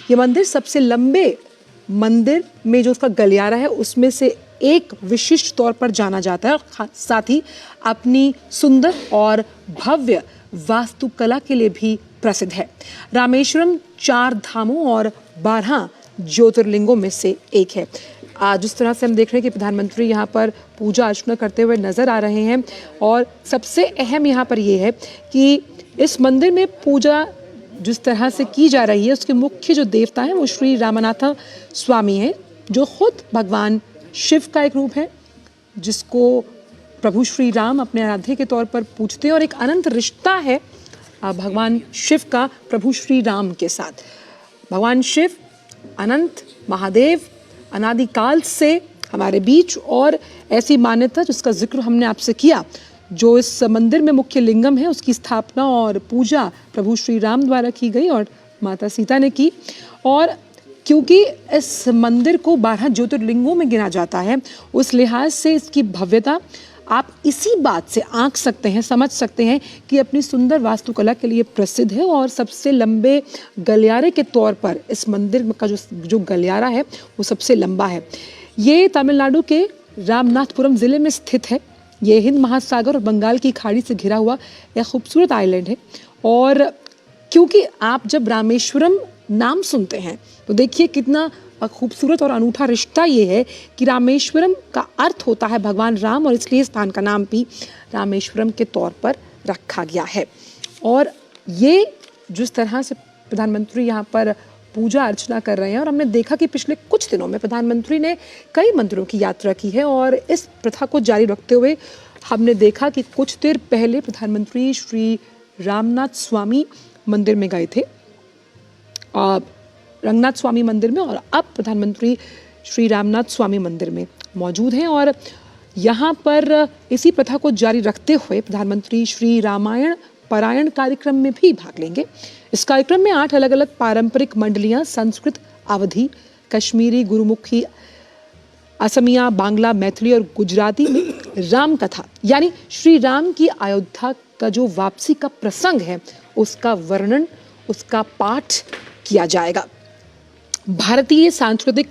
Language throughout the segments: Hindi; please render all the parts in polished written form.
ये मंदिर सबसे लंबे मंदिर में जो उसका गलियारा है उसमें से एक विशिष्ट तौर पर जाना जाता है और साथ ही अपनी सुंदर और भव्य वास्तुकला के लिए भी प्रसिद्ध है। रामेश्वरम 4 धामों और 12 ज्योतिर्लिंगों में से एक है। आज जिस तरह से हम देख रहे हैं कि प्रधानमंत्री यहाँ पर पूजा अर्चना करते हुए नजर आ रहे हैं और सबसे अहम यहाँ पर ये है कि इस मंदिर में पूजा जिस तरह से की जा रही है उसके मुख्य जो देवता हैं वो श्री रामनाथ स्वामी हैं, जो खुद भगवान शिव का एक रूप है, जिसको प्रभु श्री राम अपने आराध्य के तौर पर पूजते हैं और एक अनंत रिश्ता है भगवान शिव का प्रभु श्री राम के साथ। भगवान शिव अनंत महादेव अनादिकाल से हमारे बीच, और ऐसी मान्यता जिसका जिक्र हमने आपसे किया, जो इस मंदिर में मुख्य लिंगम है उसकी स्थापना और पूजा प्रभु श्री राम द्वारा की गई और माता सीता ने की। और क्योंकि इस मंदिर को 12 ज्योतिर्लिंगों में गिना जाता है, उस लिहाज से इसकी भव्यता आप इसी बात से आंक सकते हैं, समझ सकते हैं कि अपनी सुंदर वास्तुकला के लिए प्रसिद्ध है और सबसे लंबे गलियारे के तौर पर इस मंदिर का जो गलियारा है वो सबसे लंबा है। ये तमिलनाडु के रामनाथपुरम ज़िले में स्थित है। ये हिंद महासागर और बंगाल की खाड़ी से घिरा हुआ एक खूबसूरत आइलैंड है। और क्योंकि आप जब रामेश्वरम नाम सुनते हैं तो देखिए कितना खूबसूरत और अनूठा रिश्ता ये है कि रामेश्वरम का अर्थ होता है भगवान राम, और इसलिए स्थान का नाम भी रामेश्वरम के तौर पर रखा गया है। और ये जिस तरह से प्रधानमंत्री यहाँ पर पूजा अर्चना कर रहे हैं, और हमने देखा कि पिछले कुछ दिनों में प्रधानमंत्री ने कई मंदिरों की यात्रा की है और इस प्रथा को जारी रखते हुए हमने देखा कि कुछ देर पहले प्रधानमंत्री श्री रामनाथ स्वामी मंदिर में गए थे, रंगनाथ स्वामी मंदिर में, और अब प्रधानमंत्री श्री रामनाथ स्वामी मंदिर में मौजूद हैं। और यहाँ पर इसी प्रथा को जारी रखते हुए प्रधानमंत्री श्री रामायण पारायण कार्यक्रम में भी भाग लेंगे। इस कार्यक्रम में 8 अलग अलग पारंपरिक मंडलियाँ संस्कृत, अवधी, कश्मीरी, गुरुमुखी, असमिया, बांग्ला, मैथिली और गुजराती में राम कथा यानी श्री राम की अयोध्या का जो वापसी का प्रसंग है उसका वर्णन, उसका पाठ किया जाएगा। भारतीय सांस्कृतिक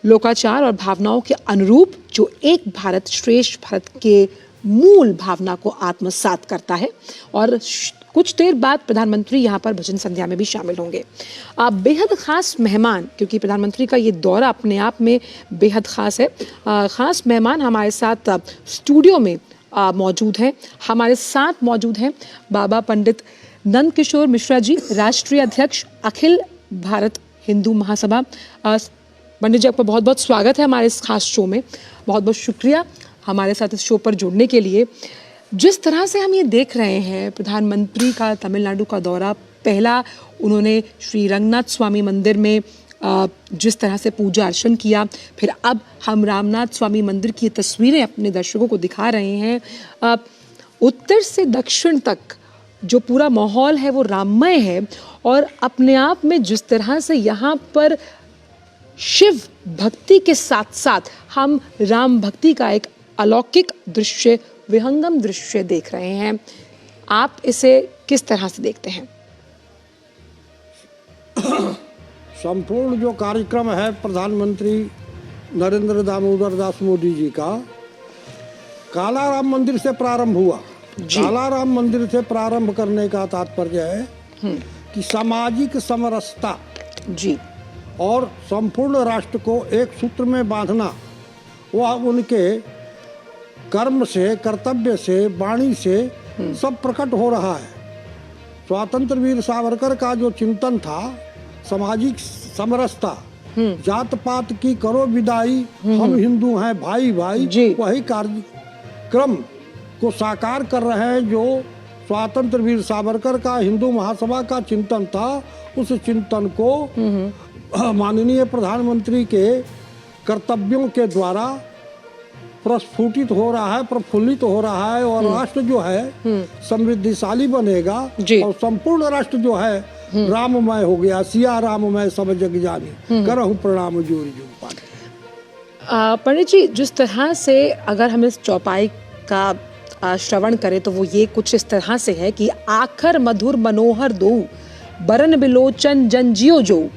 लोकाचार और भावनाओं के अनुरूप जो एक भारत श्रेष्ठ भारत के मूल भावना को आत्मसात करता है। और कुछ देर बाद प्रधानमंत्री यहाँ पर भजन संध्या में भी शामिल होंगे। बेहद ख़ास मेहमान, क्योंकि प्रधानमंत्री का ये दौरा अपने आप में बेहद ख़ास है, ख़ास मेहमान हमारे साथ स्टूडियो में मौजूद हैं। हमारे साथ मौजूद हैं बाबा पंडित नंद किशोर मिश्रा जी, राष्ट्रीय अध्यक्ष अखिल भारत हिंदू महासभा। पंडित जी, आपका बहुत बहुत स्वागत है हमारे इस खास शो में। बहुत बहुत शुक्रिया हमारे साथ इस शो पर जुड़ने के लिए। जिस तरह से हम ये देख रहे हैं प्रधानमंत्री का तमिलनाडु का दौरा, पहला उन्होंने श्री रंगनाथ स्वामी मंदिर में जिस तरह से पूजा अर्चन किया, फिर अब हम रामनाथ स्वामी मंदिर की तस्वीरें अपने दर्शकों को दिखा रहे हैं। उत्तर से दक्षिण तक जो पूरा माहौल है वो राममय है, और अपने आप में जिस तरह से यहाँ पर शिव भक्ति के साथ साथ हम राम भक्ति का एक अलौकिक दृश्य, विहंगम दृश्य देख रहे हैं, आप इसे किस तरह से देखते हैं? संपूर्ण जो कार्यक्रम है प्रधानमंत्री नरेंद्र दामोदर दास मोदी जी का, काला राम मंदिर से प्रारंभ हुआ। काला राम मंदिर से प्रारंभ करने का तात्पर्य है कि सामाजिक समरसता जी और संपूर्ण राष्ट्र को एक सूत्र में बांधना, वह उनके कर्म से, कर्तव्य से, वाणी से सब प्रकट हो रहा है। स्वतंत्र वीर सावरकर का जो चिंतन था, सामाजिक समरसता, जात पात की करो विदाई, हम हिंदू हैं भाई भाई, वही कार्यक्रम को साकार कर रहे हैं जो स्वतंत्र वीर सावरकर का हिंदू महासभा का चिंतन था। उस चिंतन को माननीय प्रधानमंत्री के कर्तव्यों के द्वारा प्रस्फुटित हो रहा है, प्रफुल्लित हो रहा है, और राष्ट्र जो है समृद्धिशाली बनेगा और संपूर्ण राष्ट्र जो है राममय हो गया। सिया राममय सब जग जानी, करहु प्रणाम जोरी जोर पानी। पंडित जी, जिस तरह से अगर हम इस चौपाई का श्रवण करें तो वो ये कुछ इस तरह से है कि आखर मधुर मनोहर दो, बरन बिलोचन जन जियो जो,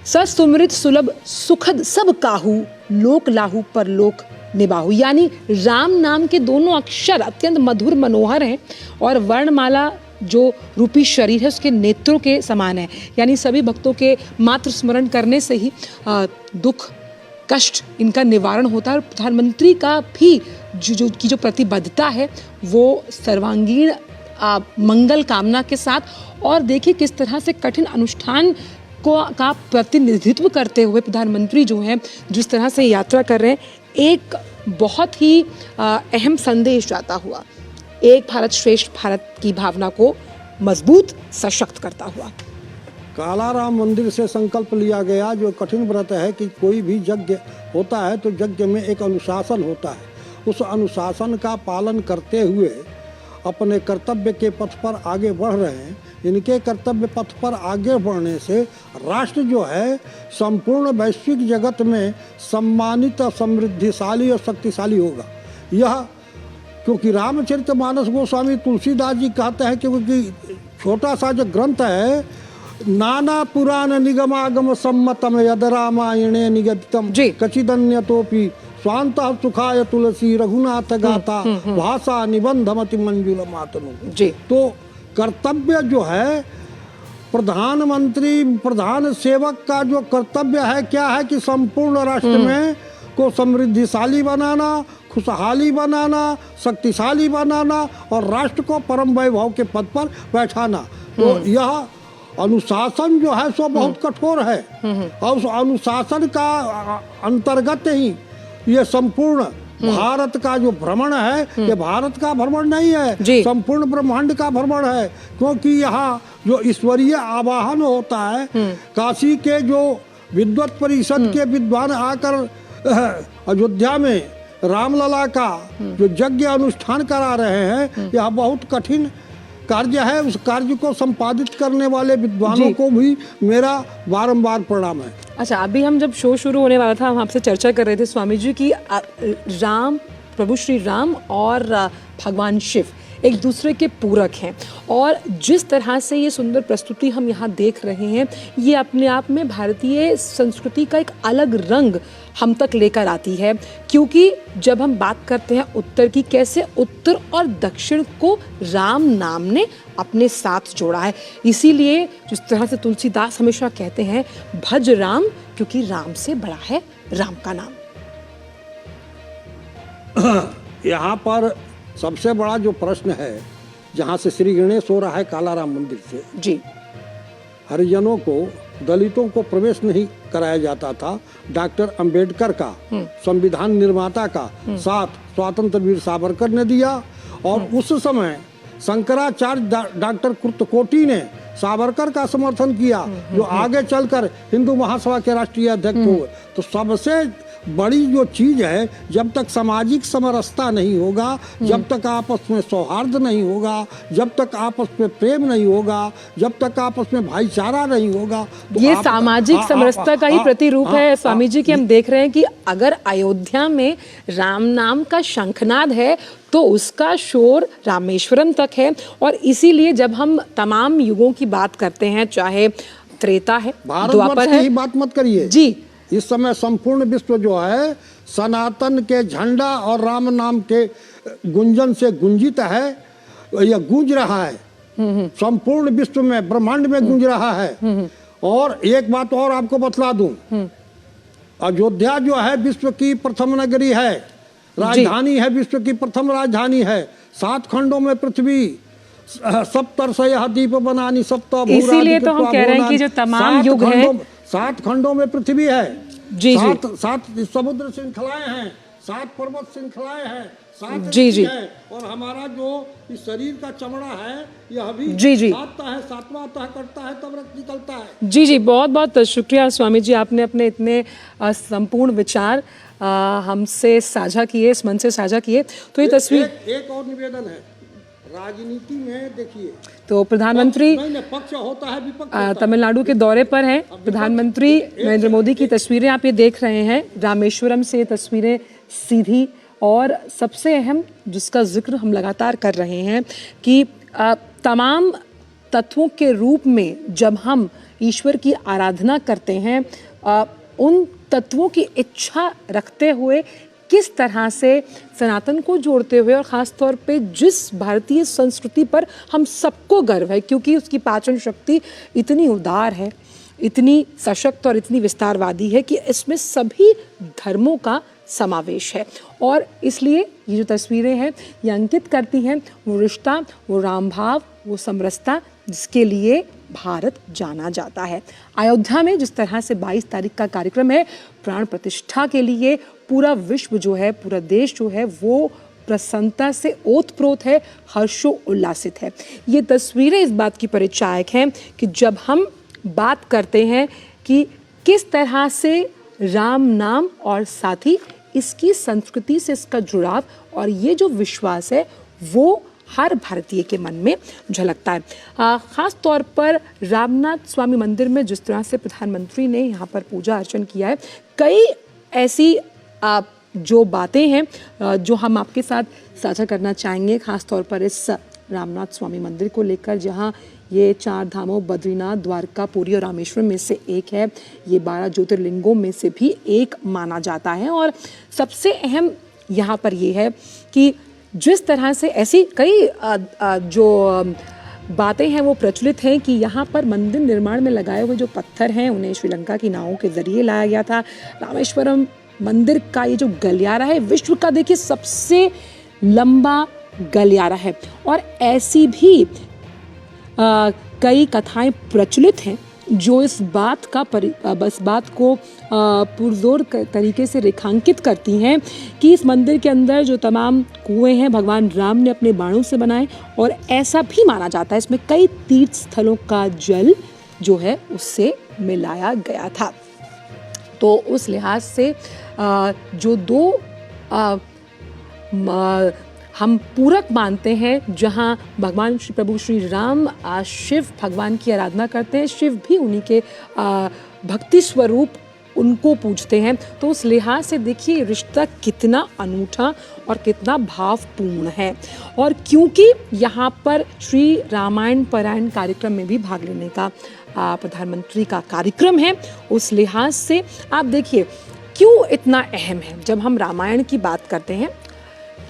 ससुमृत सुलभ सुखद सब काहू, लोक लाहू पर लोक निबाहू। यानी राम नाम के दोनों अक्षर अत्यंत मधुर मनोहर हैं और वर्णमाला जो रूपी शरीर है उसके नेत्रों के समान है। यानी सभी भक्तों के मात्र स्मरण करने से ही दुख कष्ट इनका निवारण होता है। और प्रधानमंत्री का भी जो प्रतिबद्धता है वो सर्वांगीण मंगल कामना के साथ, और देखिए किस तरह से कठिन अनुष्ठान का प्रतिनिधित्व करते हुए प्रधानमंत्री जो हैं जिस तरह से यात्रा कर रहे हैं, एक बहुत ही अहम संदेश जाता हुआ, एक भारत श्रेष्ठ भारत की भावना को मजबूत सशक्त करता हुआ। कालाराम मंदिर से संकल्प लिया गया जो कठिन व्रत है कि कोई भी यज्ञ होता है तो यज्ञ में एक अनुशासन होता है। उस अनुशासन का पालन करते हुए अपने कर्तव्य के पथ पर आगे बढ़ रहे हैं। इनके कर्तव्य पथ पर आगे बढ़ने से राष्ट्र जो है संपूर्ण वैश्विक जगत में सम्मानित, समृद्धिशाली और शक्तिशाली होगा। यह क्योंकि रामचरितमानस गोस्वामी तुलसीदास जी कहते हैं क्योंकि छोटा सा जो ग्रंथ है, नाना पुराण निगमागम सम्मतम यद रामायणे निगदितम कचिदन्यतोपि स्वांत सुखाय तुलसी रघुनाथ गाथा भाषा निबंधमति मंजुल मातनु। तो कर्तव्य जो है प्रधानमंत्री प्रधान सेवक का जो कर्तव्य है क्या है कि संपूर्ण राष्ट्र में को समृद्धिशाली बनाना, खुशहाली बनाना, शक्तिशाली बनाना और राष्ट्र को परम वैभव के पद पर बैठाना। तो यह अनुशासन जो है सो बहुत कठोर है और उस अनुशासन का अंतर्गत ही ये संपूर्ण भारत का जो भ्रमण है, ये भारत का भ्रमण नहीं है, संपूर्ण ब्रह्मांड का भ्रमण है। क्योंकि यहाँ जो ईश्वरीय आवाहन होता है, काशी के जो विद्वत परिषद के विद्वान आकर अयोध्या में रामलला का जो यज्ञ अनुष्ठान करा रहे हैं, यह बहुत कठिन कार्य है। उस कार्य को संपादित करने वाले विद्वानों को भी मेरा बारंबार प्रणाम है। अच्छा, अभी हम जब शो शुरू होने वाला था हम आपसे चर्चा कर रहे थे स्वामी जी की राम, प्रभु श्री राम और भगवान शिव एक दूसरे के पूरक हैं, और जिस तरह से ये सुंदर प्रस्तुति हम यहाँ देख रहे हैं ये अपने आप में भारतीय संस्कृति का एक अलग रंग हम तक लेकर आती है। क्योंकि जब हम बात करते हैं उत्तर की, कैसे उत्तर और दक्षिण को राम नाम ने अपने साथ जोड़ा है। इसीलिए जिस तरह से तुलसीदास हमेशा कहते हैं भज राम, क्योंकि राम से बड़ा है राम का नाम। यहाँ पर सबसे बड़ा जो प्रश्न है, जहाँ से श्री गणेश हो रहा है कालाराम मंदिर से जी, हरिजनों को, दलितों को प्रवेश नहीं कराया जाता था। डॉक्टर अंबेडकर का, संविधान निर्माता का साथ स्वतंत्र वीर सावरकर ने दिया, और उस समय शंकराचार्य डॉक्टर कुर्तकोटी ने सावरकर का समर्थन किया, जो आगे चलकर हिंदू महासभा के राष्ट्रीय अध्यक्ष हुए। तो सबसे बड़ी जो चीज है, जब तक सामाजिक समरसता नहीं होगा, जब तक आपस में सौहार्द नहीं होगा, जब तक आपस में प्रेम नहीं होगा, जब तक आपस में भाईचारा नहीं होगा, तो ये सामाजिक समरसता का ही प्रतिरूप है स्वामी जी कि हम देख रहे हैं कि अगर अयोध्या में राम नाम का शंखनाद है तो उसका शोर रामेश्वरम तक है। और इसीलिए जब हम तमाम युगों की बात करते हैं, चाहे त्रेता है, द्वापर है, बात मत करिए जी, इस समय संपूर्ण विश्व जो है सनातन के झंडा और राम नाम के गुंजन से गुंजित है, यह गूंज रहा है, संपूर्ण विश्व में, ब्रह्मांड में गूंज रहा है। और एक बात और आपको बतला दूं, अयोध्या जो है विश्व की प्रथम नगरी है, राजधानी है, विश्व की प्रथम राजधानी है। 7 खंडों में पृथ्वी, सप्तर्षयः दीप बनानी सप्त, इसीलिए तो हम कह रहे हैं कि जो तमाम युग है, 7 खंडों में पृथ्वी है, जी, 7 समुद्र श्रृंखलाएं हैं, 7 पर्वत श्रृंखलाएं हैं, 7 जी जी है, और हमारा जो इस शरीर का चमड़ा है यह भी जी जी 7वां तह करता है तब रक्त निकलता है। जी जी, बहुत बहुत शुक्रिया स्वामी जी, आपने अपने इतने संपूर्ण विचार हमसे साझा किए, इस मन से साझा किए। तो ये तस्वीर एक और निवेदन है, राजनीति में देखिए तो प्रधानमंत्री पक्ष होता है, विपक्ष तमिलनाडु के दौरे पर हैं। प्रधानमंत्री नरेंद्र मोदी की तस्वीरें आप ये देख रहे हैं, रामेश्वरम से तस्वीरें सीधी, और सबसे अहम जिसका जिक्र हम लगातार कर रहे हैं कि तमाम तत्वों के रूप में जब हम ईश्वर की आराधना करते हैं, उन तत्वों की इच्छा रखते हुए किस तरह से सनातन को जोड़ते हुए, और ख़ास तौर पे जिस भारतीय संस्कृति पर हम सबको गर्व है क्योंकि उसकी पाचन शक्ति इतनी उदार है, इतनी सशक्त और इतनी विस्तारवादी है कि इसमें सभी धर्मों का समावेश है। और इसलिए ये जो तस्वीरें हैं ये अंकित करती हैं वो रिश्ता, वो राम भाव, वो समरसता जिसके लिए भारत जाना जाता है। अयोध्या में जिस तरह से 22 तारीख का कार्यक्रम है, प्राण प्रतिष्ठा के लिए पूरा विश्व जो है, पूरा देश जो है वो प्रसन्नता से ओतप्रोत है, हर्षो उल्लासित है। ये तस्वीरें इस बात की परिचायक हैं कि जब हम बात करते हैं कि किस तरह से राम नाम और साथ ही इसकी संस्कृति से इसका जुड़ाव और ये जो विश्वास है वो हर भारतीय के मन में झलकता है। ख़ास तौर पर रामनाथ स्वामी मंदिर में जिस तरह से प्रधानमंत्री ने यहाँ पर पूजा अर्चन किया है, कई ऐसी जो बातें हैं जो हम आपके साथ साझा करना चाहेंगे, ख़ास तौर पर इस रामनाथ स्वामी मंदिर को लेकर, जहाँ ये 4 धामों बद्रीनाथ, द्वारका, पुरी और रामेश्वरम में से एक है। ये 12 ज्योतिर्लिंगों में से भी एक माना जाता है। और सबसे अहम यहाँ पर ये है कि जिस तरह से ऐसी कई जो बातें हैं वो प्रचलित हैं कि यहाँ पर मंदिर निर्माण में लगाए हुए जो पत्थर हैं उन्हें श्रीलंका की नावों के जरिए लाया गया था। रामेश्वरम मंदिर का ये जो गलियारा है विश्व का देखिए सबसे लंबा गलियारा है। और ऐसी भी कई कथाएं प्रचलित हैं जो इस बात को पुरजोर तरीके से रेखांकित करती हैं कि इस मंदिर के अंदर जो तमाम कुएं हैं भगवान राम ने अपने बाणों से बनाए। और ऐसा भी माना जाता है इसमें कई तीर्थ स्थलों का जल जो है उससे मिलाया गया था। तो उस लिहाज से जो दो हम पूरक मानते हैं, जहां भगवान श्री प्रभु श्री राम शिव भगवान की आराधना करते हैं, शिव भी उन्हीं के भक्ति स्वरूप उनको पूजते हैं। तो उस लिहाज से देखिए रिश्ता कितना अनूठा और कितना भावपूर्ण है। और क्योंकि यहाँ पर श्री रामायण पारायण कार्यक्रम में भी भाग लेने का प्रधानमंत्री का कार्यक्रम है, उस लिहाज से आप देखिए क्यों इतना अहम है। जब हम रामायण की बात करते हैं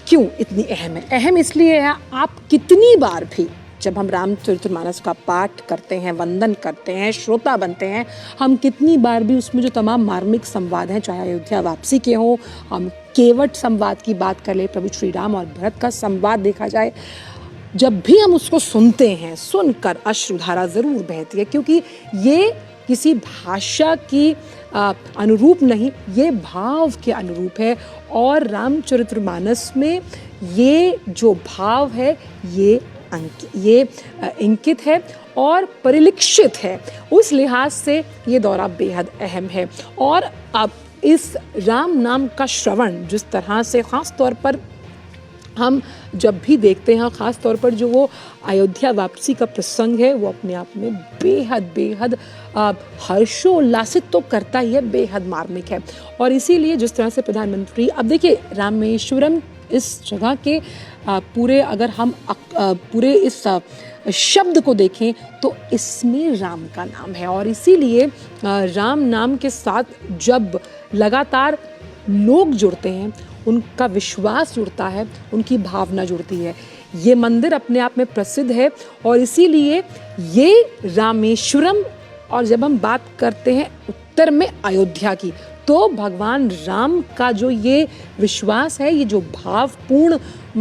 क्यों इतनी अहम है, अहम इसलिए है आप कितनी बार भी जब हम रामचरितमानस का पाठ करते हैं, वंदन करते हैं, श्रोता बनते हैं, हम कितनी बार भी उसमें जो तमाम मार्मिक संवाद हैं, चाहे अयोध्या वापसी के हों, हम केवट संवाद की बात कर ले, प्रभु श्री राम और भरत का संवाद देखा जाए, जब भी हम उसको सुनते हैं, सुनकर अश्रुधारा ज़रूर बहती है। क्योंकि ये किसी भाषा की अनुरूप नहीं, ये भाव के अनुरूप है। और रामचरितमानस में ये जो भाव है ये इंकित है और परिलक्षित है। उस लिहाज से ये दौरा बेहद अहम है। और अब इस राम नाम का श्रवण जिस तरह से ख़ास तौर पर हम जब भी देखते हैं, ख़ास तौर पर जो वो अयोध्या वापसी का प्रसंग है वो अपने आप में बेहद हर्षोल्लासित तो करता ही है, बेहद मार्मिक है। और इसीलिए जिस तरह से प्रधानमंत्री, अब देखिए रामेश्वरम इस जगह के पूरे, अगर हम पूरे इस शब्द को देखें तो इसमें राम का नाम है। और इसीलिए राम नाम के साथ जब लगातार लोग जुड़ते हैं, उनका विश्वास जुड़ता है, उनकी भावना जुड़ती है। ये मंदिर अपने आप में प्रसिद्ध है और इसीलिए ये रामेश्वरम, और जब हम बात करते हैं उत्तर में अयोध्या की, तो भगवान राम का जो ये विश्वास है, ये जो भावपूर्ण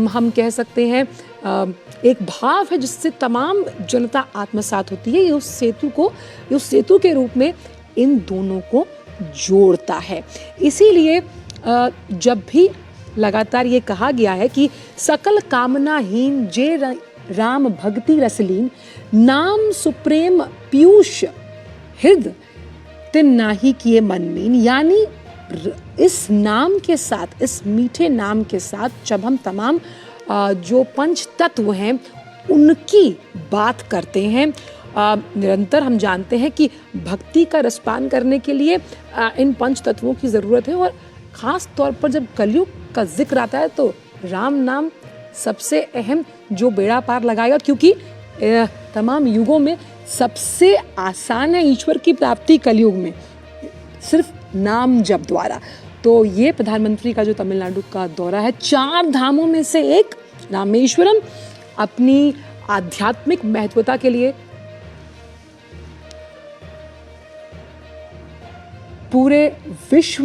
हम कह सकते हैं एक भाव है जिससे तमाम जनता आत्मसात होती है, ये उस सेतु के रूप में इन दोनों को जोड़ता है। इसीलिए जब भी लगातार ये कहा गया है कि सकल कामनाहीन जे राम भक्ति रसलीन, नाम सुप्रेम पीयूष हृदय तिन नाही किए मनमीन। यानी इस नाम के साथ, इस मीठे नाम के साथ जब हम तमाम जो पंच तत्व हैं उनकी बात करते हैं, निरंतर हम जानते हैं कि भक्ति का रसपान करने के लिए इन पंच तत्वों की ज़रूरत है। और ख़ास तौर पर जब कलयुग का जिक्र आता है तो राम नाम सबसे अहम जो बेड़ा पार लगाएगा, क्योंकि तमाम युगों में सबसे आसान है ईश्वर की प्राप्ति कलयुग में, सिर्फ नाम जप द्वारा। तो ये प्रधानमंत्री का जो तमिलनाडु का दौरा है, 4 धामों में से एक रामेश्वरम, अपनी आध्यात्मिक महत्वता के लिए पूरे विश्व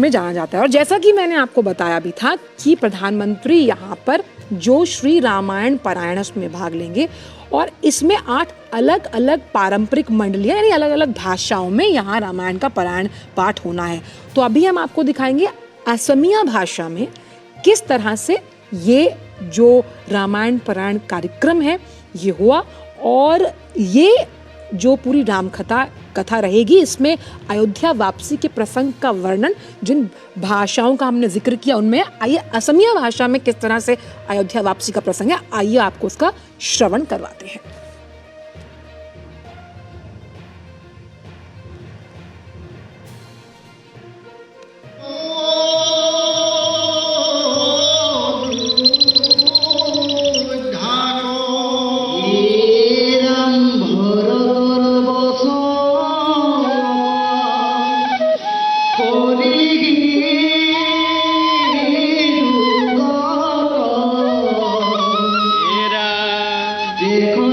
में जाना जाता है। और जैसा कि मैंने आपको बताया भी था कि प्रधानमंत्री यहाँ पर जो श्री रामायण पारायणस में भाग लेंगे और इसमें 8 अलग अलग पारंपरिक मंडलियां यानी अलग अलग भाषाओं में यहाँ रामायण का पारायण पाठ होना है। तो अभी हम आपको दिखाएंगे असमिया भाषा में किस तरह से ये जो रामायण पारायण कार्यक्रम है ये हुआ, और ये जो पूरी राम कथा रहेगी इसमें अयोध्या वापसी के प्रसंग का वर्णन, जिन भाषाओं का हमने जिक्र किया उनमें, आइए असमिया भाषा में किस तरह से अयोध्या वापसी का प्रसंग है, आइए आपको उसका श्रवण करवाते हैं। देखो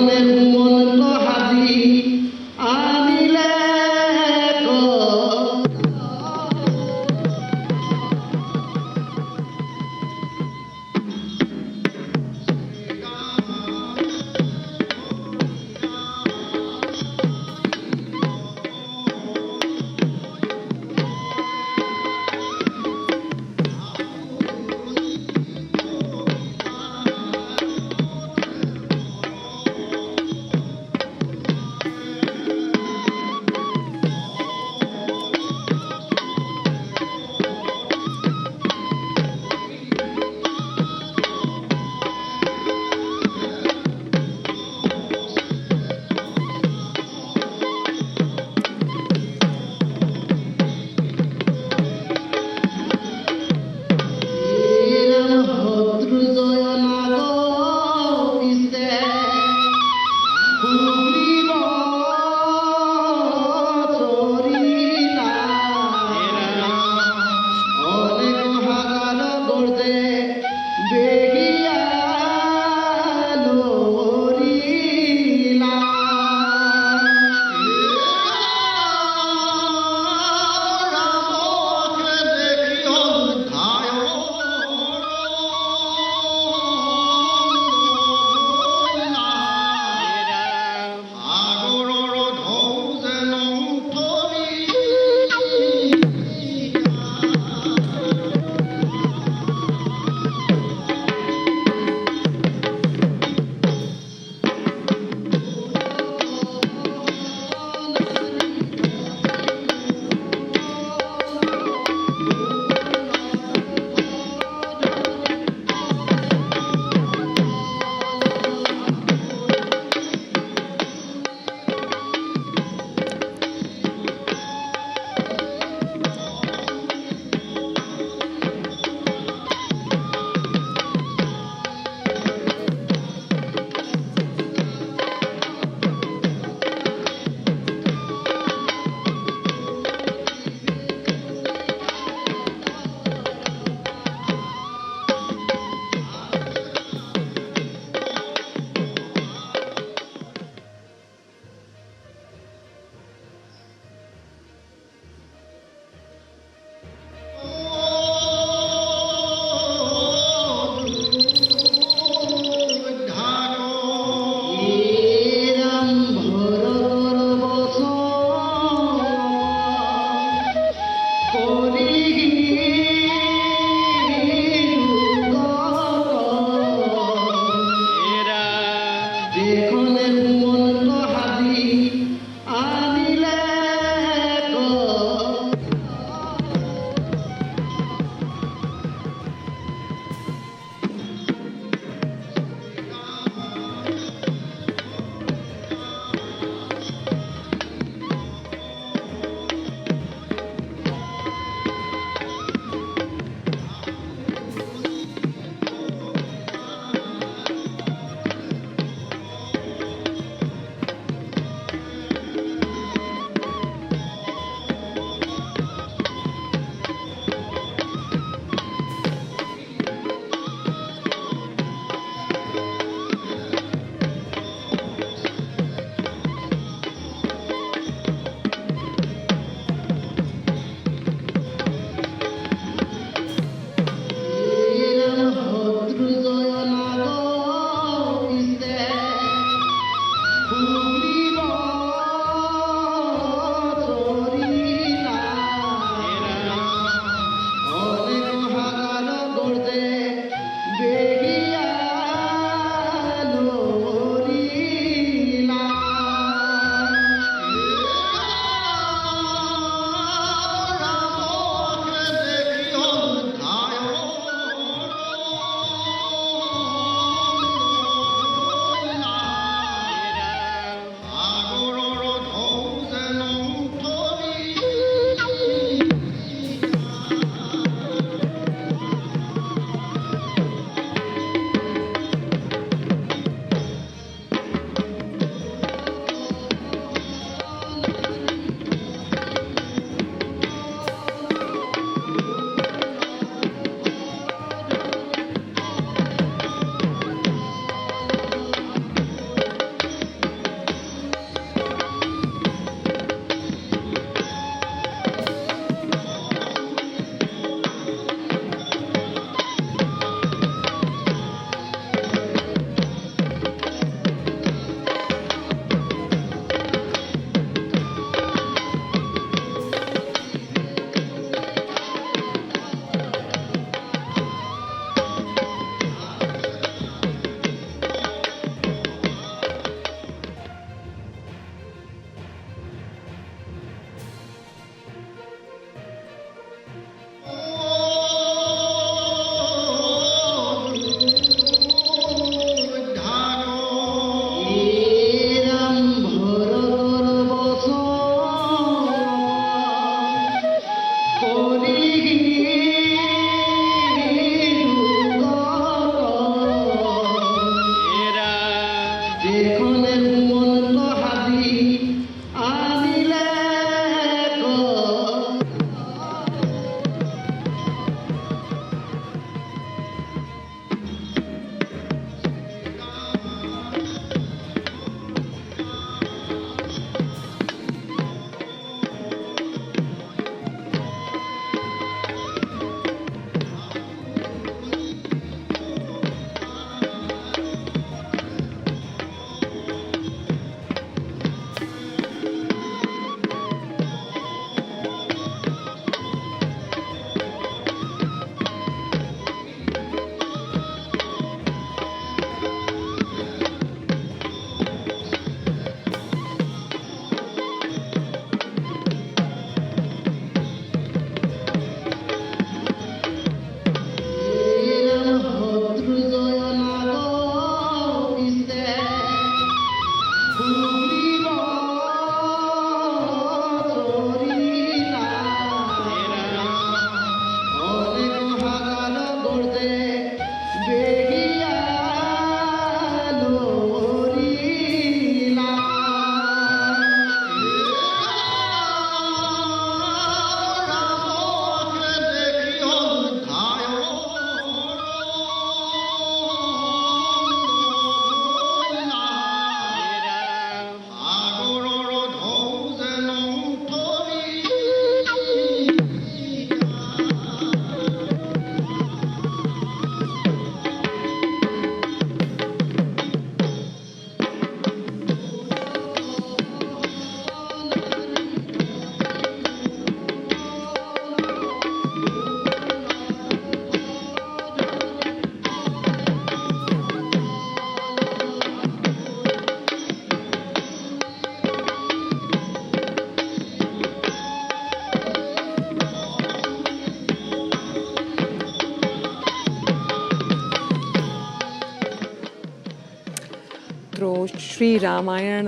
श्री रामायण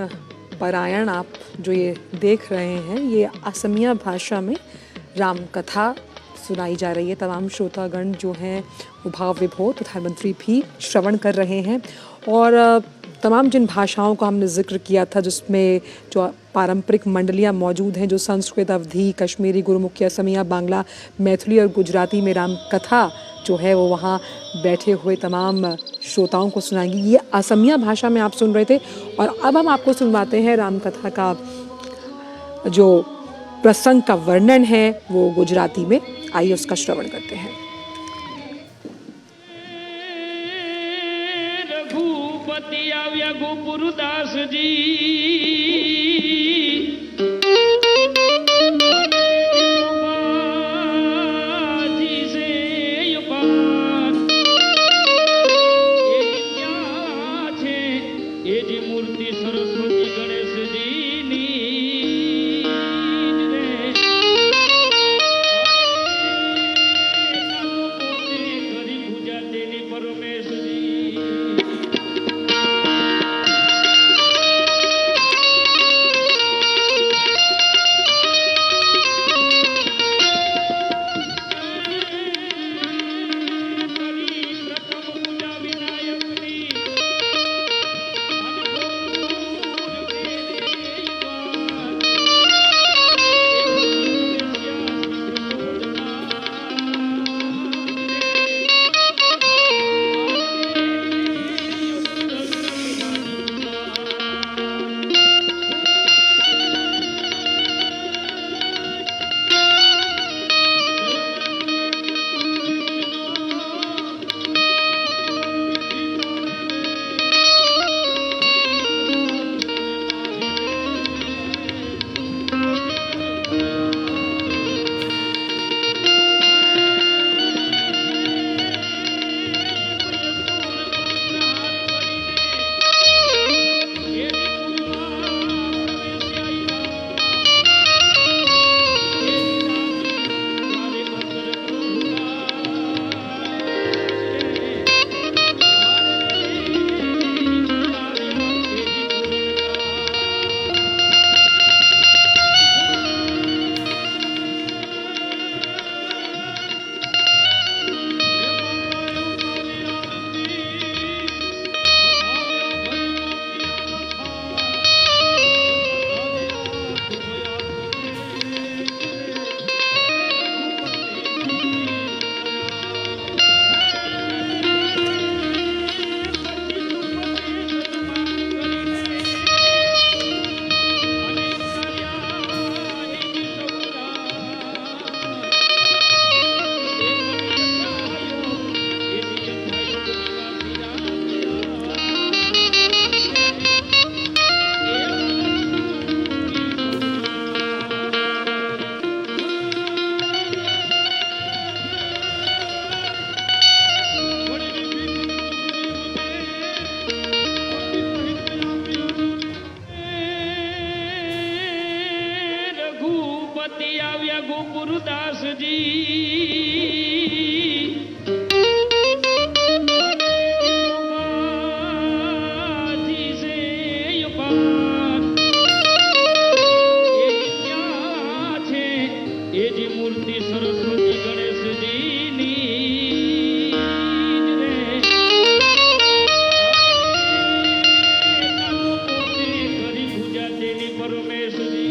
पारायण आप जो ये देख रहे हैं, ये असमिया भाषा में राम कथा सुनाई जा रही है। तमाम श्रोतागण जो हैं वो भाव विभोर, प्रधानमंत्री भी श्रवण कर रहे हैं। और तमाम जिन भाषाओं का हमने जिक्र किया था, जिसमें जो पारंपरिक मंडलियाँ मौजूद हैं, जो संस्कृत, अवधी, कश्मीरी, गुरुमुखी, असमिया, बांग्ला, मैथिली और गुजराती में राम कथा जो है वो वहाँ बैठे हुए तमाम श्रोताओं को सुनाएंगी। ये असमिया भाषा में आप सुन रहे थे। और अब हम आपको सुनवाते हैं राम कथा का जो प्रसंग का वर्णन है वो गुजराती में। आइए उसका श्रवण करते हैं। रघुपति आव्या गोपुरदास जी, गोपुरदास जी, मूर्ति सरस्वती गणेश जी नी करी पूजा तेनी परमेश्वरी।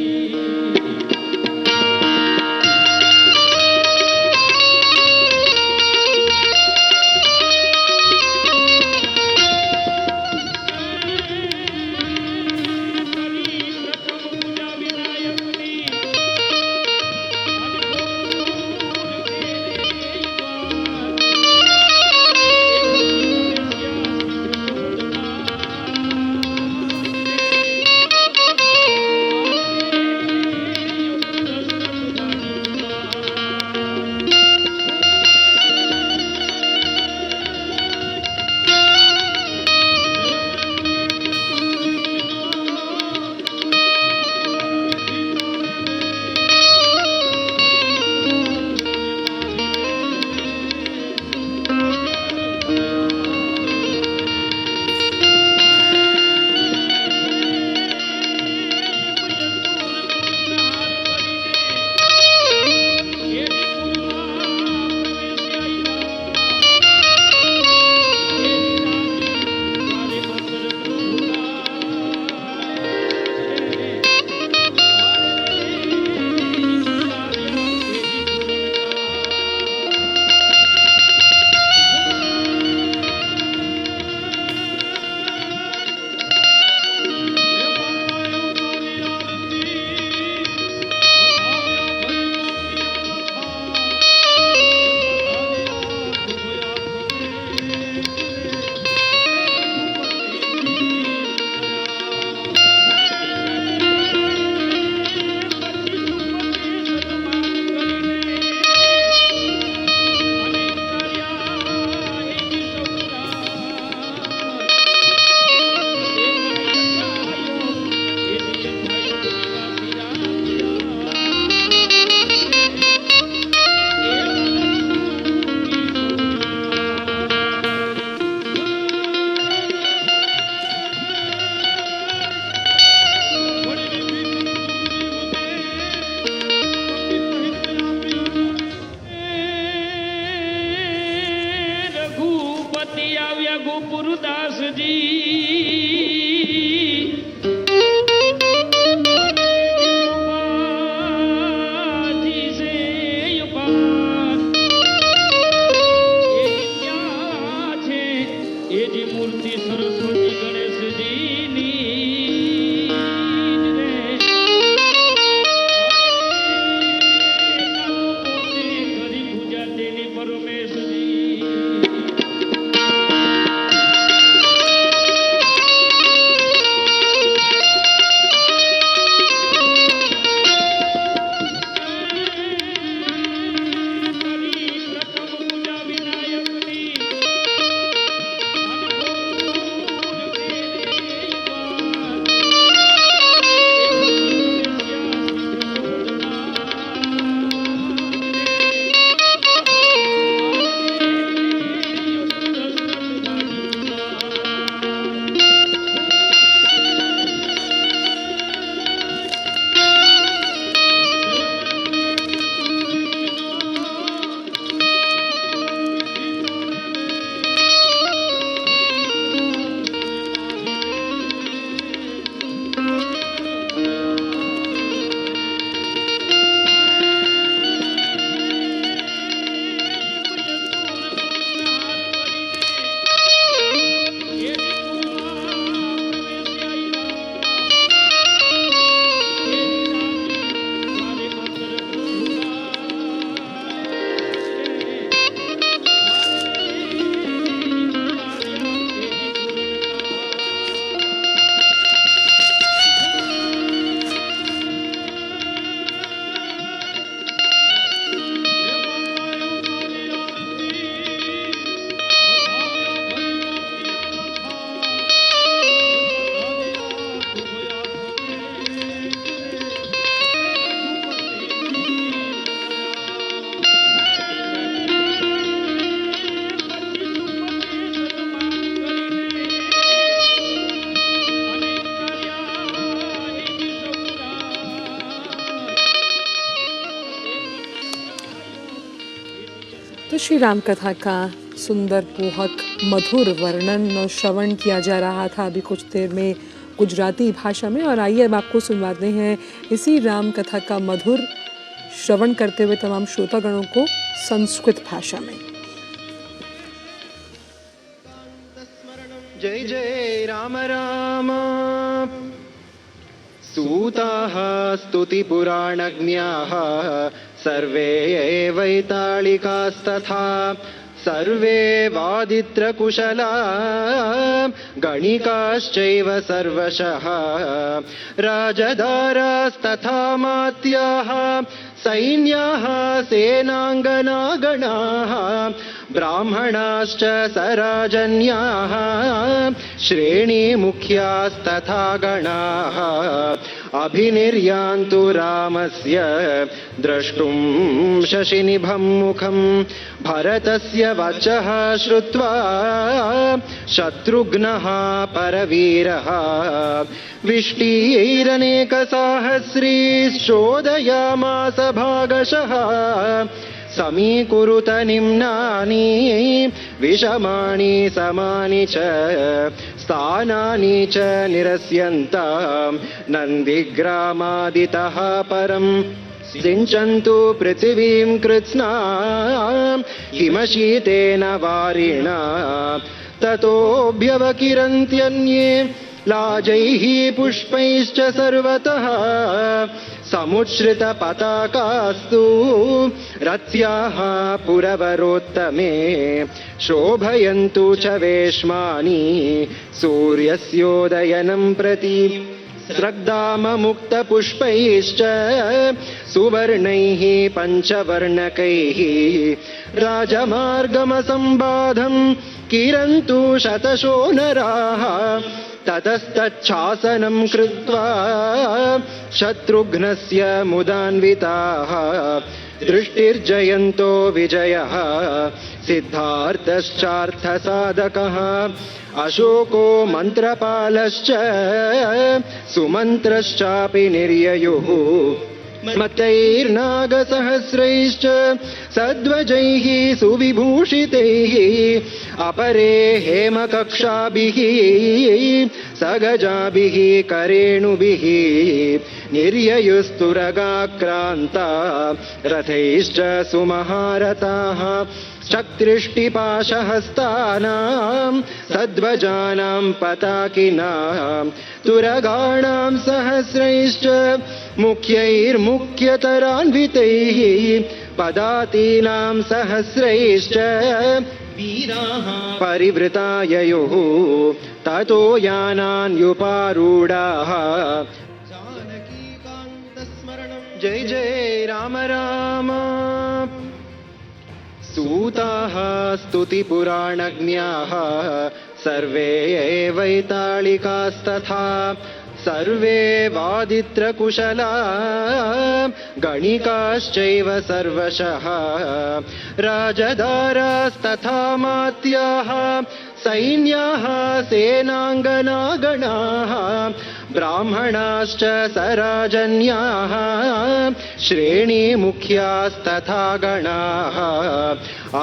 तो श्री राम कथा का सुंदर पोहक मधुर वर्णन और श्रवण किया जा रहा था अभी कुछ देर में गुजराती भाषा में। और आइए अब आपको सुनवाते हैं इसी राम कथा का मधुर श्रवण करते हुए तमाम श्रोतागणों को संस्कृत भाषा में। जय जय राम राम। सूताः स्तुतिपुराणज्ञाः सर्वे वैताళिकास्तथा सर्वे वादित्रकुशला गणिकाश्चैव सर्वशः राजदारास्तथा मात्याः सैन्याः सेनाङ्गनागणाः ब्राह्मणाश्च सराजन्याः श्रेणीमुख्यास्तथा गणाः अभिनिर्यान्तु रामस्य द्रष्टुं शशिनिभं मुखं भरतस्य वचः श्रुत्वा शत्रुघ्नः परवीरः विष्टिरनेकसाहस्रीश्चोदयामास भागशः समीकुरुत निम्नानि विषमाणि समानि च स्थानानि च निरस्यन्तां नन्दिग्रामादितः परं सिञ्चन्तु पृथिवीं कृत्स्नां हिमशीतेन वारिणा ततोऽभ्यवकिरन्त्यन्ये लाजैः पुष्पैश्च सर्वतः समुच्छ्रितपताकास्तु रथ्याः पुरवरोत्तमे शोभयन्तु च वेश्मानि सूर्यस्योदयनं प्रति स्रग्धाममुक्तपुष्पैश्च सुवर्णैः पञ्चवर्णकैः राजमार्गमसम्बाधं किरन्तु शतशो नराः ततस्तच्छासनं कृत्वा शत्रुघ्नस्य मुदान्विताः दृष्टिर्जयन्तो विजयः सिद्धार्थश्चार्थसाधकः अशोको मन्त्रपालश्च सुमन्त्रश्चापि निर्ययुः मतैर्नागसहस्रैश्च सद्वजैः सुविभूषितैः अपरे हेमकक्षाभिः सगजाभिः करेणुभिः निर्ययुस्तुरगाक्रान्ता रथैश्च सुमहारथाः शक्तिष्टिपाशहस्तानां सद्वजानां पताकिनां तुरगाणां सहस्रैश्च मुख्यैर्मुख्यतरान्वितैः पदातीनां सहस्रैश्च वीराः परिवृताययुः ततो यानान्युपारूढाः जानकीकान्तस्मरणं जय जय राम राम। सूताः स्तुतिपुराणज्ञाः सर्वे वैताళिकास्तथा सर्वे वादित्रकुशला गणिकाश्चैव सर्वशः राजदारास्तथा मात्याः सैन्याः सेनाङ्गनागणाः ब्राह्मणाश्च सराजन्याः श्रेणीमुख्यास्तथा गणाः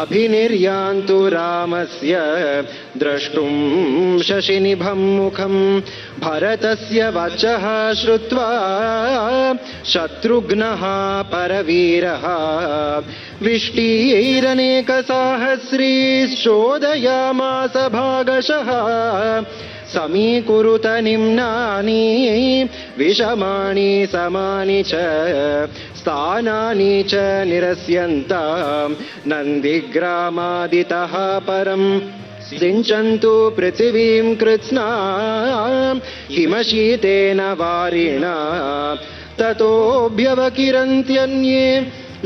अभिनिर्यान्तु रामस्य द्रष्टुं शशिनिभं मुखं भरतस्य वचः श्रुत्वा शत्रुघ्नः परवीरः विष्टिरनेकसाहस्रीश्चोदयामास भागशः समीकुरुत निम्नानि विषमाणि समानि च स्थानानि च निरस्यन्तां नन्दिग्रामादितः परं सिञ्चन्तु पृथिवीं कृत्स्नां हिमशीतेन वारिणा ततोऽभ्यवकिरन्त्यन्ये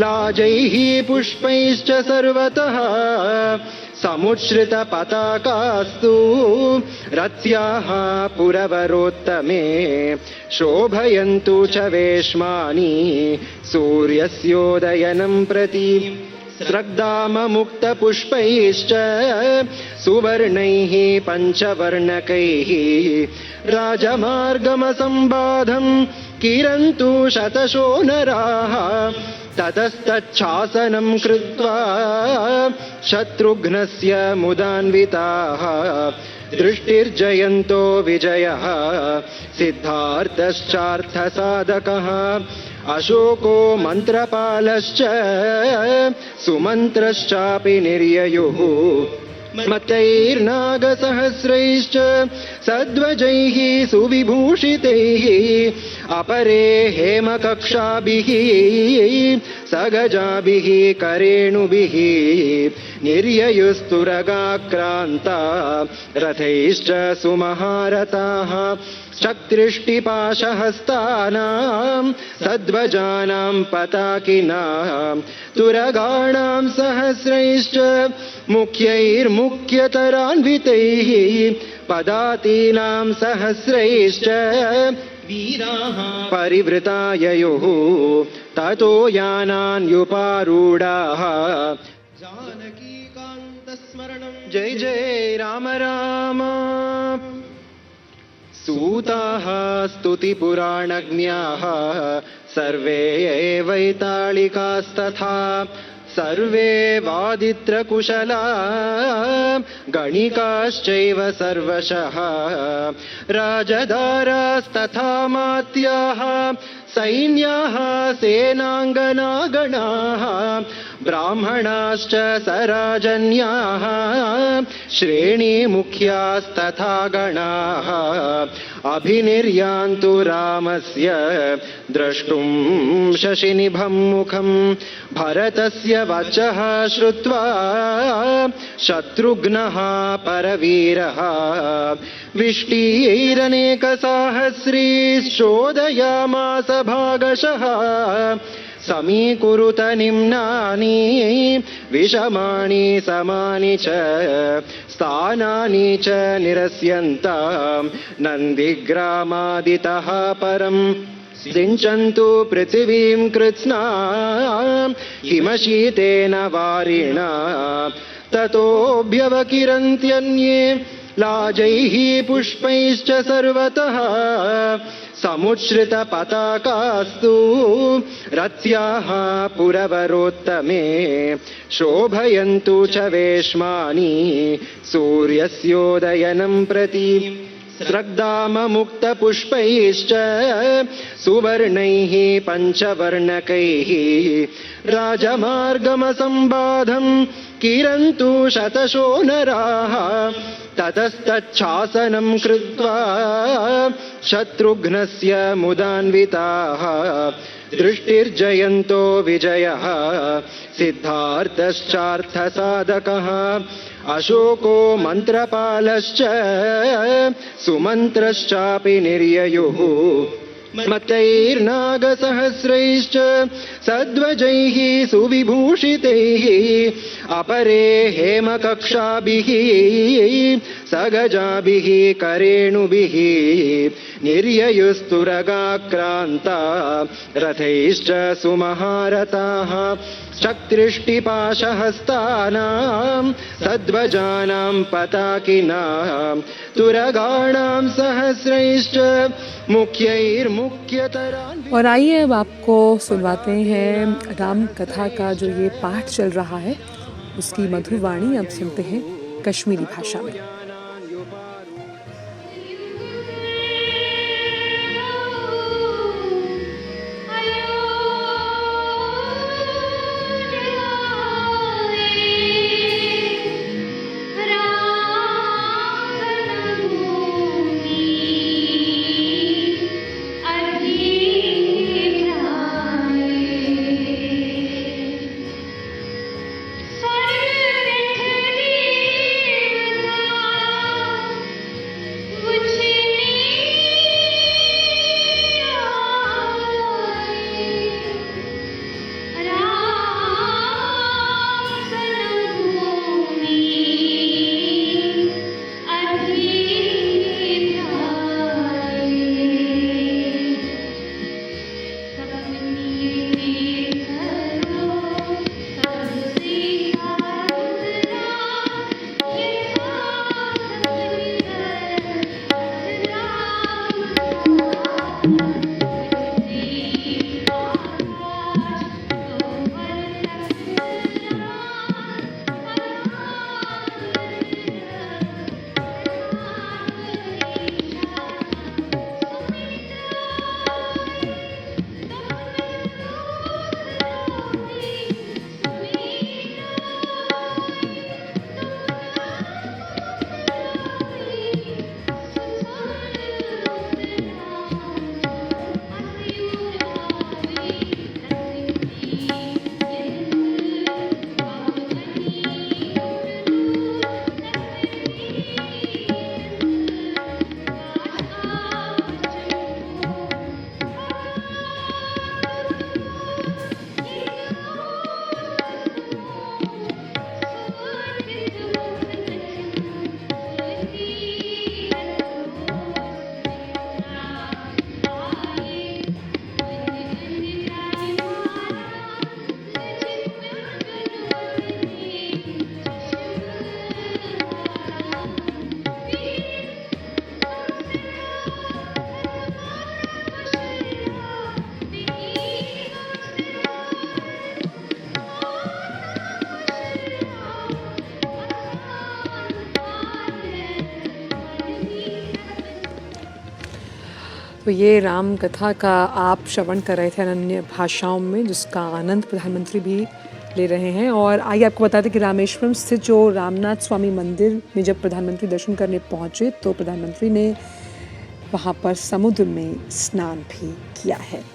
लाजैः पुष्पैश्च सर्वतः समुच्छ्रितपताकास्तु रथ्याः पुरवरोत्तमे शोभयन्तु च वेश्मानि सूर्यस्योदयनं प्रति स्रग्धाममुक्तपुष्पैश्च सुवर्णैः पञ्चवर्णकैः राजमार्गमसम्बाधं किरन्तु शतशो नराः ततस्तच्छासनं कृत्वा शत्रुघ्नस्य मुदान्विताः दृष्टिर्जयन्तो विजयः सिद्धार्थश्चार्थसाधकः अशोको मन्त्रपालश्च सुमन्त्रश्चापि निर्ययुः मतैर्नागसहस्रैश्च सद्वजैः सुविभूषितैः अपरे हेमकक्षाभिः सगजाभिः करेणुभिः निर्ययुस्तुरगाक्रान्ता रथैश्च सुमहारथाः शक्तिष्टिपाशहस्तानां सद्वजानां पताकिनां तुरगाणां सहस्रैश्च मुख्यैर्मुख्यतरान्वितैः पदातीनां सहस्रैश्च वीराः परिवृताययुः ततो यानान्युपारूढाः जानकीकान्तस्मरणं जय जय राम राम। सूताः स्तुतिपुराणज्ञाः सर्वे वैताళिकास्तथा सर्वे वादित्रकुशला गणिकाश्चैव सर्वशः राजदारास्तथा मात्याः सैन्याः सेनाङ्गनागणाः ब्राह्मणाश्च सराजन्याः श्रेणीमुख्यास्तथा गणाः अभिनिर्यान्तु रामस्य द्रष्टुं शशिनिभं मुखं भरतस्य वचः श्रुत्वा शत्रुघ्नः परवीरः विष्टिरनेकसाहस्रीश्चोदयामास भागशः समीकुरुत निम्नानि विषमाणि समानि च स्थानानि च निरस्यन्तां नन्दिग्रामादितः परम् सिञ्चन्तु पृथिवीं कृत्स्नां हिमशीतेन वारिणा ततोऽभ्यवकिरन्त्यन्ये लाजैः पुष्पैश्च सर्वतः समुच्छ्रितपताकास्तु रथ्याः पुरवरोत्तमे शोभयन्तु च वेश्मानि सूर्यस्योदयनं प्रति स्रग्धाममुक्तपुष्पैश्च सुवर्णैः पञ्चवर्णकैः राजमार्गमसम्बाधं किरन्तु शतशो नराः ततस्तच्छासनं कृत्वा शत्रुघ्नस्य मुदान्विताः दृष्टिर्जयन्तो विजयः सिद्धार्थश्चार्थसाधकः अशोको मन्त्रपालश्च सुमन्त्रश्चापि निर्ययुः मतैर्नागसहस्रैश्च सद्वजैः सुविभूषितैः अपरे हेमकक्षाभिः सगजाभिः करेणुभिः निर्ययुस्तुरगाक्रान्ता रथैश्च सुमहारथाः शक्तिष्टिपाशहस्तानां सद्वजानां पताकिनां तुरगाणां सहस्रैश्च मुख्यैर्मुख्यतरान्। और आइए अब आपको सुनवाते हैं राम कथा का जो ये पाठ चल रहा है उसकी मधुर वाणी अब सुनते हैं कश्मीरी भाषा में। सर्व तो ये राम कथा का आप श्रवण कर रहे थे अनन्य भाषाओं में, जिसका आनंद प्रधानमंत्री भी ले रहे हैं। और आइए आपको बता दें कि रामेश्वरम स्थित जो रामनाथ स्वामी मंदिर में जब प्रधानमंत्री दर्शन करने पहुंचे तो प्रधानमंत्री ने वहां पर समुद्र में स्नान भी किया है।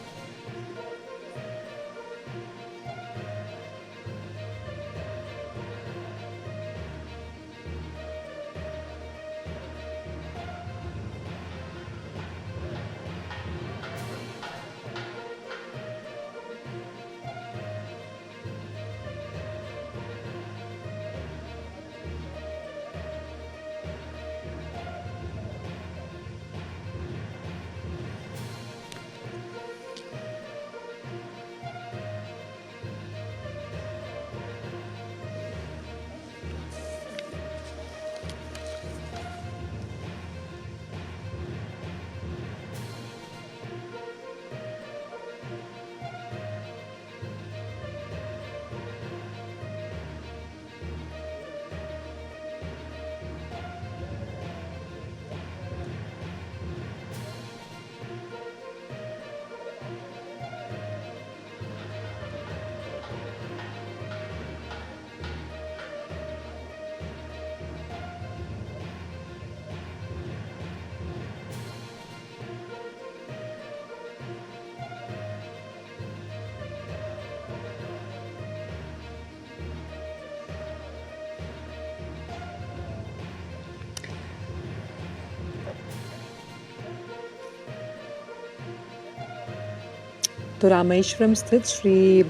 तो रामेश्वरम स्थित श्री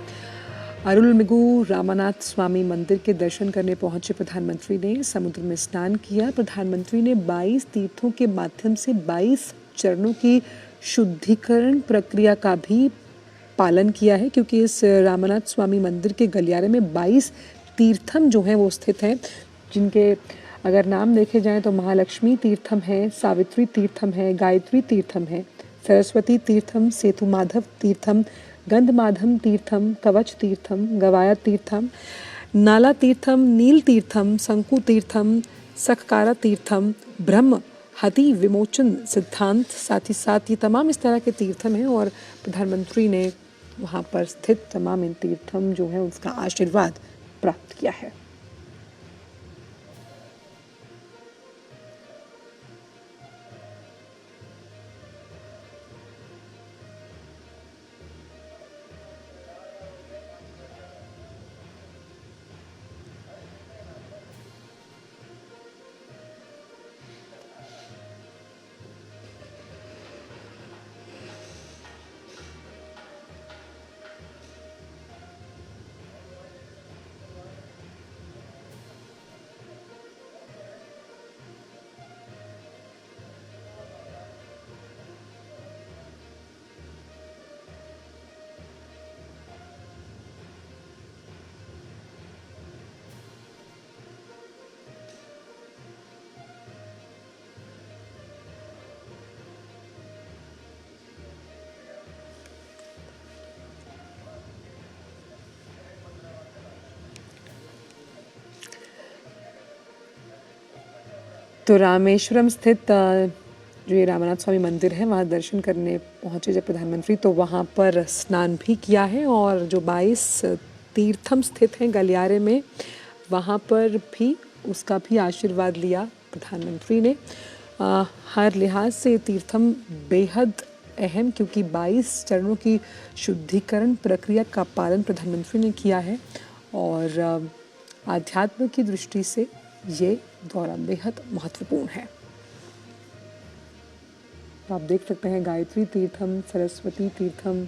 अरुलमिगु रामानाथ स्वामी मंदिर के दर्शन करने पहुंचे प्रधानमंत्री ने समुद्र में स्नान किया। प्रधानमंत्री ने 22 तीर्थों के माध्यम से 22 चरणों की शुद्धिकरण प्रक्रिया का भी पालन किया है, क्योंकि इस रामानाथ स्वामी मंदिर के गलियारे में 22 तीर्थम जो हैं वो स्थित हैं, जिनके अगर नाम देखे जाएं तो महालक्ष्मी तीर्थम है, सावित्री तीर्थम है, गायत्री तीर्थम है, सरस्वती तीर्थम, सेतु माधव तीर्थम, गंधमाधम तीर्थम, कवच तीर्थम, गवाया तीर्थम, नाला तीर्थम, नील तीर्थम, शंकु तीर्थम, सखकारा तीर्थम, ब्रह्म हति विमोचन सिद्धांत, साथ ही साथ ये तमाम इस तरह के तीर्थम हैं। और प्रधानमंत्री ने वहाँ पर स्थित तमाम इन तीर्थम जो है उसका आशीर्वाद प्राप्त किया है। तो रामेश्वरम स्थित जो ये रामनाथ स्वामी मंदिर है वहाँ दर्शन करने पहुँचे जब प्रधानमंत्री, तो वहाँ पर स्नान भी किया है। और जो 22 तीर्थम स्थित हैं गलियारे में, वहाँ पर भी उसका भी आशीर्वाद लिया प्रधानमंत्री ने। हर लिहाज से तीर्थम बेहद अहम, क्योंकि 22 चरणों की शुद्धिकरण प्रक्रिया का पालन प्रधानमंत्री ने किया है। और आध्यात्म की दृष्टि से ये दौरा बेहद महत्वपूर्ण है। तो आप देख सकते हैं गायत्री तीर्थम, सरस्वती तीर्थम,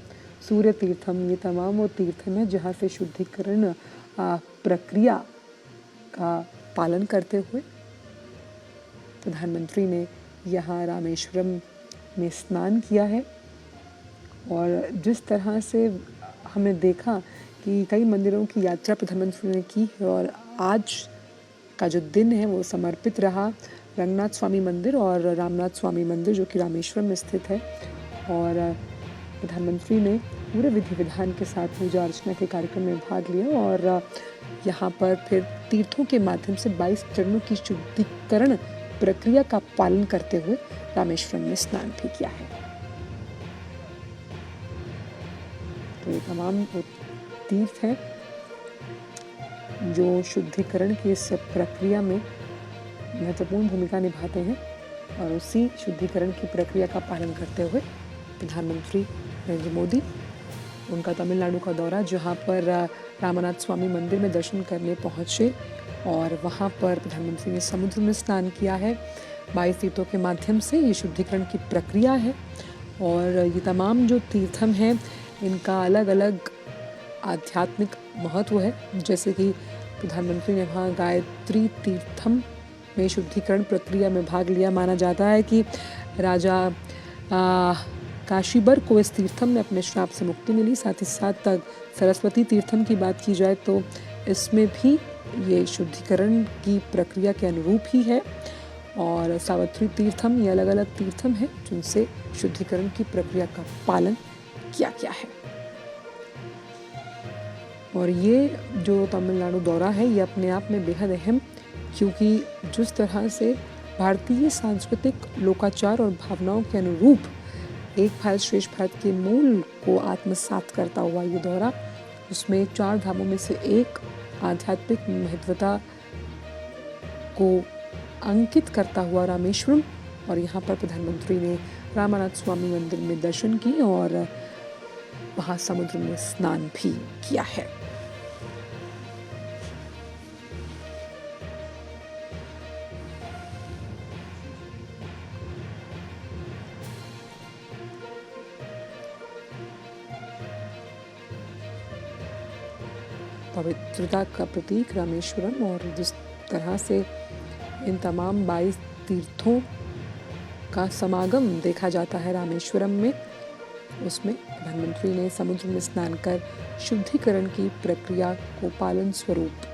सूर्य तीर्थम, ये तमाम वो तीर्थम है जहाँ से शुद्धिकरण प्रक्रिया का पालन करते हुए प्रधानमंत्री ने यहाँ रामेश्वरम में स्नान किया है। और जिस तरह से हमने देखा कि कई मंदिरों की यात्रा प्रधानमंत्री ने की है, और आज का जो दिन है वो समर्पित रहा रंगनाथ स्वामी मंदिर और रामनाथ स्वामी मंदिर जो कि रामेश्वरम में स्थित है। और प्रधानमंत्री ने पूरे विधि विधान के साथ पूजा अर्चना के कार्यक्रम में भाग लिया और यहाँ पर फिर तीर्थों के माध्यम से 22 चरणों की शुद्धिकरण प्रक्रिया का पालन करते हुए रामेश्वरम में स्नान भी किया है। तो ये तमाम वो तीर्थ हैं जो शुद्धिकरण की इस प्रक्रिया में महत्वपूर्ण भूमिका निभाते हैं और उसी शुद्धिकरण की प्रक्रिया का पालन करते हुए प्रधानमंत्री नरेंद्र मोदी उनका तमिलनाडु का दौरा, जहां पर रामानाथ स्वामी मंदिर में दर्शन करने पहुंचे और वहां पर प्रधानमंत्री ने समुद्र में स्नान किया है। 22 तीर्थों के माध्यम से ये शुद्धिकरण की प्रक्रिया है और ये तमाम जो तीर्थम हैं इनका अलग अलग आध्यात्मिक महत्व है। जैसे कि प्रधानमंत्री ने वहाँ गायत्री तीर्थम में शुद्धिकरण प्रक्रिया में भाग लिया। माना जाता है कि राजा काशीबर को इस तीर्थम में अपने श्राप से मुक्ति मिली। साथ ही साथ सरस्वती तीर्थम की बात की जाए तो इसमें भी ये शुद्धिकरण की प्रक्रिया के अनुरूप ही है और सावित्री तीर्थम, ये अलग अलग तीर्थम है जिनसे शुद्धिकरण की प्रक्रिया का पालन किया गया है। और ये जो तमिलनाडु दौरा है ये अपने आप में बेहद अहम, क्योंकि जिस तरह से भारतीय सांस्कृतिक लोकाचार और भावनाओं के अनुरूप एक भारत श्रेष्ठ भारत के मूल को आत्मसात करता हुआ ये दौरा, उसमें 4 धामों में से एक आध्यात्मिक महत्वता को अंकित करता हुआ रामेश्वरम, और यहाँ पर प्रधानमंत्री ने रामानाथ स्वामी मंदिर में दर्शन किए और वहाँ समुद्र में स्नान भी किया है। पवित्रता का प्रतीक रामेश्वरम, और जिस तरह से इन तमाम 22 तीर्थों का समागम देखा जाता है रामेश्वरम में, उसमें प्रधानमंत्री ने समुद्र में स्नान कर शुद्धिकरण की प्रक्रिया को पालन स्वरूप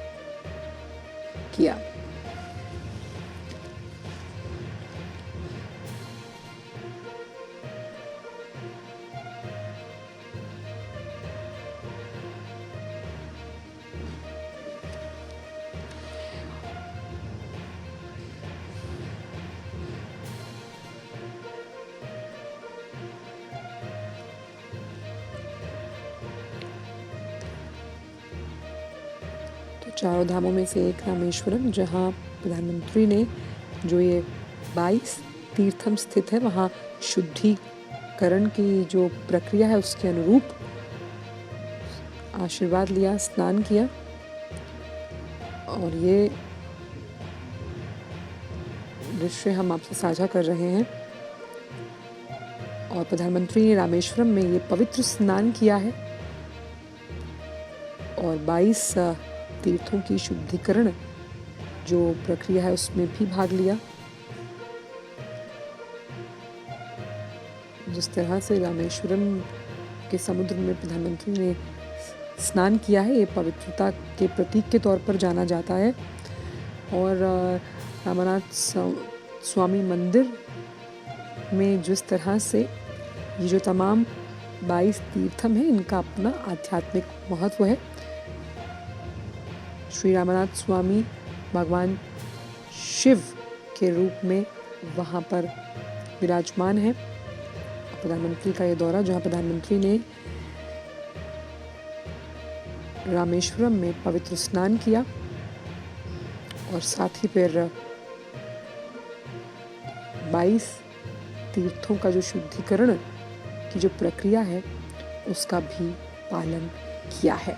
किया। चारों धामों में से एक रामेश्वरम, जहां प्रधानमंत्री ने जो ये 22 तीर्थम स्थित है वहां शुद्धिकरण की जो प्रक्रिया है उसके अनुरूप आशीर्वाद लिया, स्नान किया। और ये दृश्य हम आपसे साझा कर रहे हैं। और प्रधानमंत्री ने रामेश्वरम में ये पवित्र स्नान किया है और 22 तीर्थों की शुद्धिकरण जो प्रक्रिया है उसमें भी भाग लिया। जिस तरह से रामेश्वरम के समुद्र में प्रधानमंत्री ने स्नान किया है, ये पवित्रता के प्रतीक के तौर पर जाना जाता है। और रामानाथ स्वामी मंदिर में जिस तरह से ये जो तमाम 22 तीर्थम है इनका अपना आध्यात्मिक महत्व है। श्री रामानाथ स्वामी भगवान शिव के रूप में वहाँ पर विराजमान है। प्रधानमंत्री का ये दौरा, जहाँ प्रधानमंत्री ने रामेश्वरम में पवित्र स्नान किया और साथ ही फिर 22 तीर्थों का जो शुद्धिकरण की जो प्रक्रिया है उसका भी पालन किया है।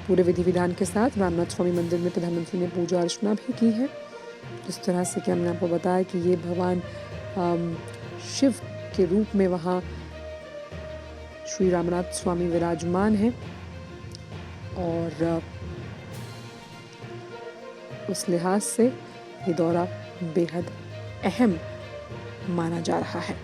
पूरे विधि विधान के साथ रामनाथ स्वामी मंदिर में प्रधानमंत्री ने पूजा अर्चना भी की है। जिस तरह से कि हमने आपको बताया कि ये भगवान शिव के रूप में वहाँ श्री रामनाथ स्वामी विराजमान हैं और उस लिहाज से ये दौरा बेहद अहम माना जा रहा है।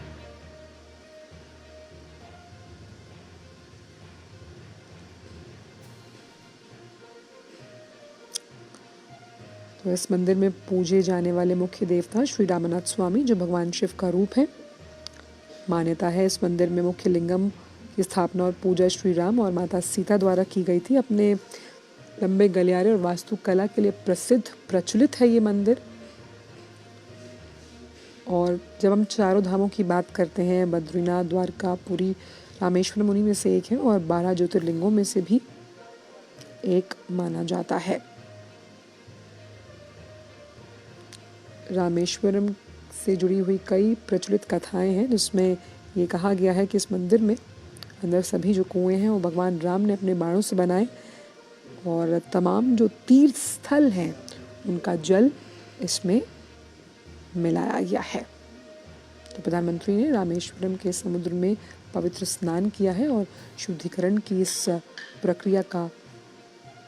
तो इस मंदिर में पूजे जाने वाले मुख्य देवता श्री रामनाथ स्वामी, जो भगवान शिव का रूप है। मान्यता है इस मंदिर में मुख्य लिंगम की स्थापना और पूजा श्री राम और माता सीता द्वारा की गई थी। अपने लंबे गलियारे और वास्तुकला के लिए प्रचलित है ये मंदिर। और जब हम चारों धामों की बात करते हैं, बद्रीनाथ, द्वारका, पुरी, रामेश्वरम उन्हीं में से एक है और 12 ज्योतिर्लिंगों में से भी एक माना जाता है। रामेश्वरम से जुड़ी हुई कई प्रचलित कथाएं हैं जिसमें ये कहा गया है कि इस मंदिर में अंदर सभी जो कुएं हैं वो भगवान राम ने अपने बाणों से बनाए और तमाम जो तीर्थ स्थल हैं उनका जल इसमें मिलाया गया है। तो प्रधानमंत्री ने रामेश्वरम के समुद्र में पवित्र स्नान किया है और शुद्धिकरण की इस प्रक्रिया का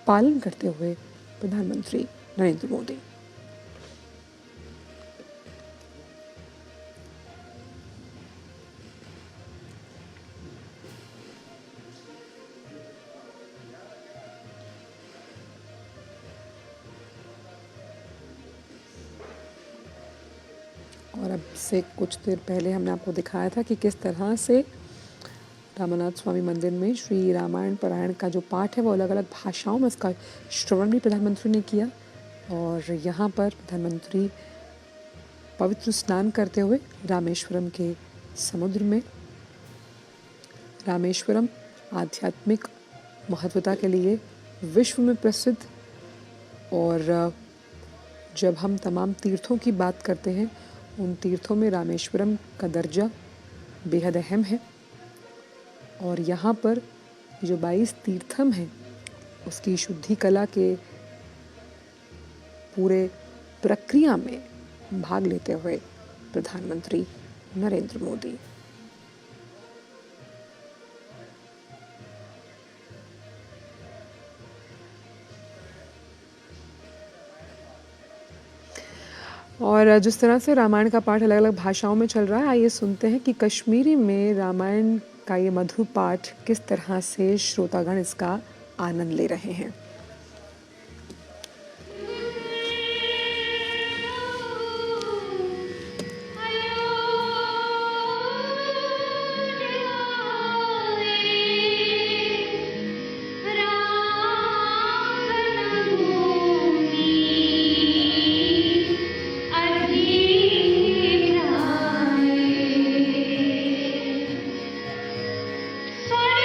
पालन करते हुए प्रधानमंत्री नरेंद्र मोदी। और अब से कुछ देर पहले हमने आपको दिखाया था कि किस तरह से रामनाथ स्वामी मंदिर में श्री रामायण पारायण का जो पाठ है वो अलग अलग भाषाओं में इसका श्रवण भी प्रधानमंत्री ने किया। और यहाँ पर प्रधानमंत्री पवित्र स्नान करते हुए रामेश्वरम के समुद्र में, रामेश्वरम आध्यात्मिक महत्वता के लिए विश्व में प्रसिद्ध, और जब हम तमाम तीर्थों की बात करते हैं उन तीर्थों में रामेश्वरम का दर्जा बेहद अहम है। और यहाँ पर जो 22 तीर्थम हैं उसकी शुद्धि कला के पूरे प्रक्रिया में भाग लेते हुए प्रधानमंत्री नरेंद्र मोदी। और जिस तरह से रामायण का पाठ अलग अलग भाषाओं में चल रहा है, आइए सुनते हैं कि कश्मीरी में रामायण का ये मधुर पाठ किस तरह से श्रोतागण इसका आनंद ले रहे हैं। स्वर्ग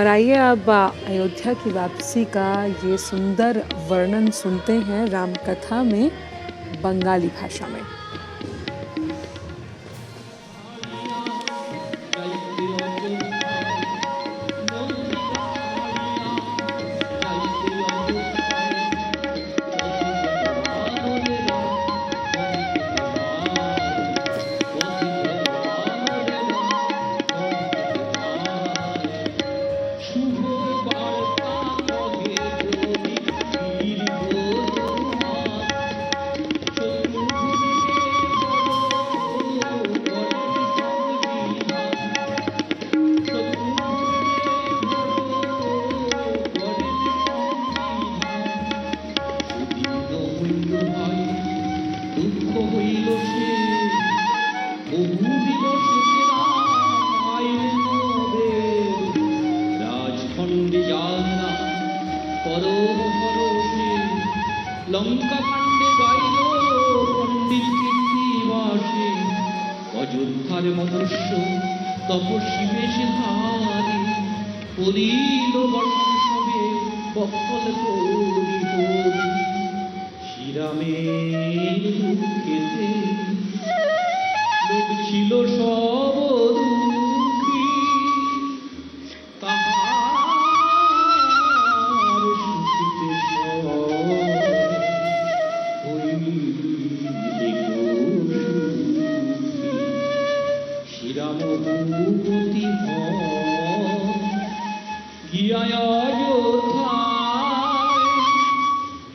आइए अब अयोध्या की वापसी का ये सुंदर वर्णन सुनते हैं रामकथा में बंगाली भाषा में। লঙ্কা কাণ্ডে গাইল পণ্ডিত কীর্তিবাসে অযোধ্যার মনুষ্য তপস্বী বেশি ভারী করিল বর্ষণ সবে বক্ষল করি শ্রীরামের দুঃখেতে লোক ছিল সব দুঃখী তাহার সুখীতে সব শ্রীরামভূপতি গিয়ায় অযোধ্যায়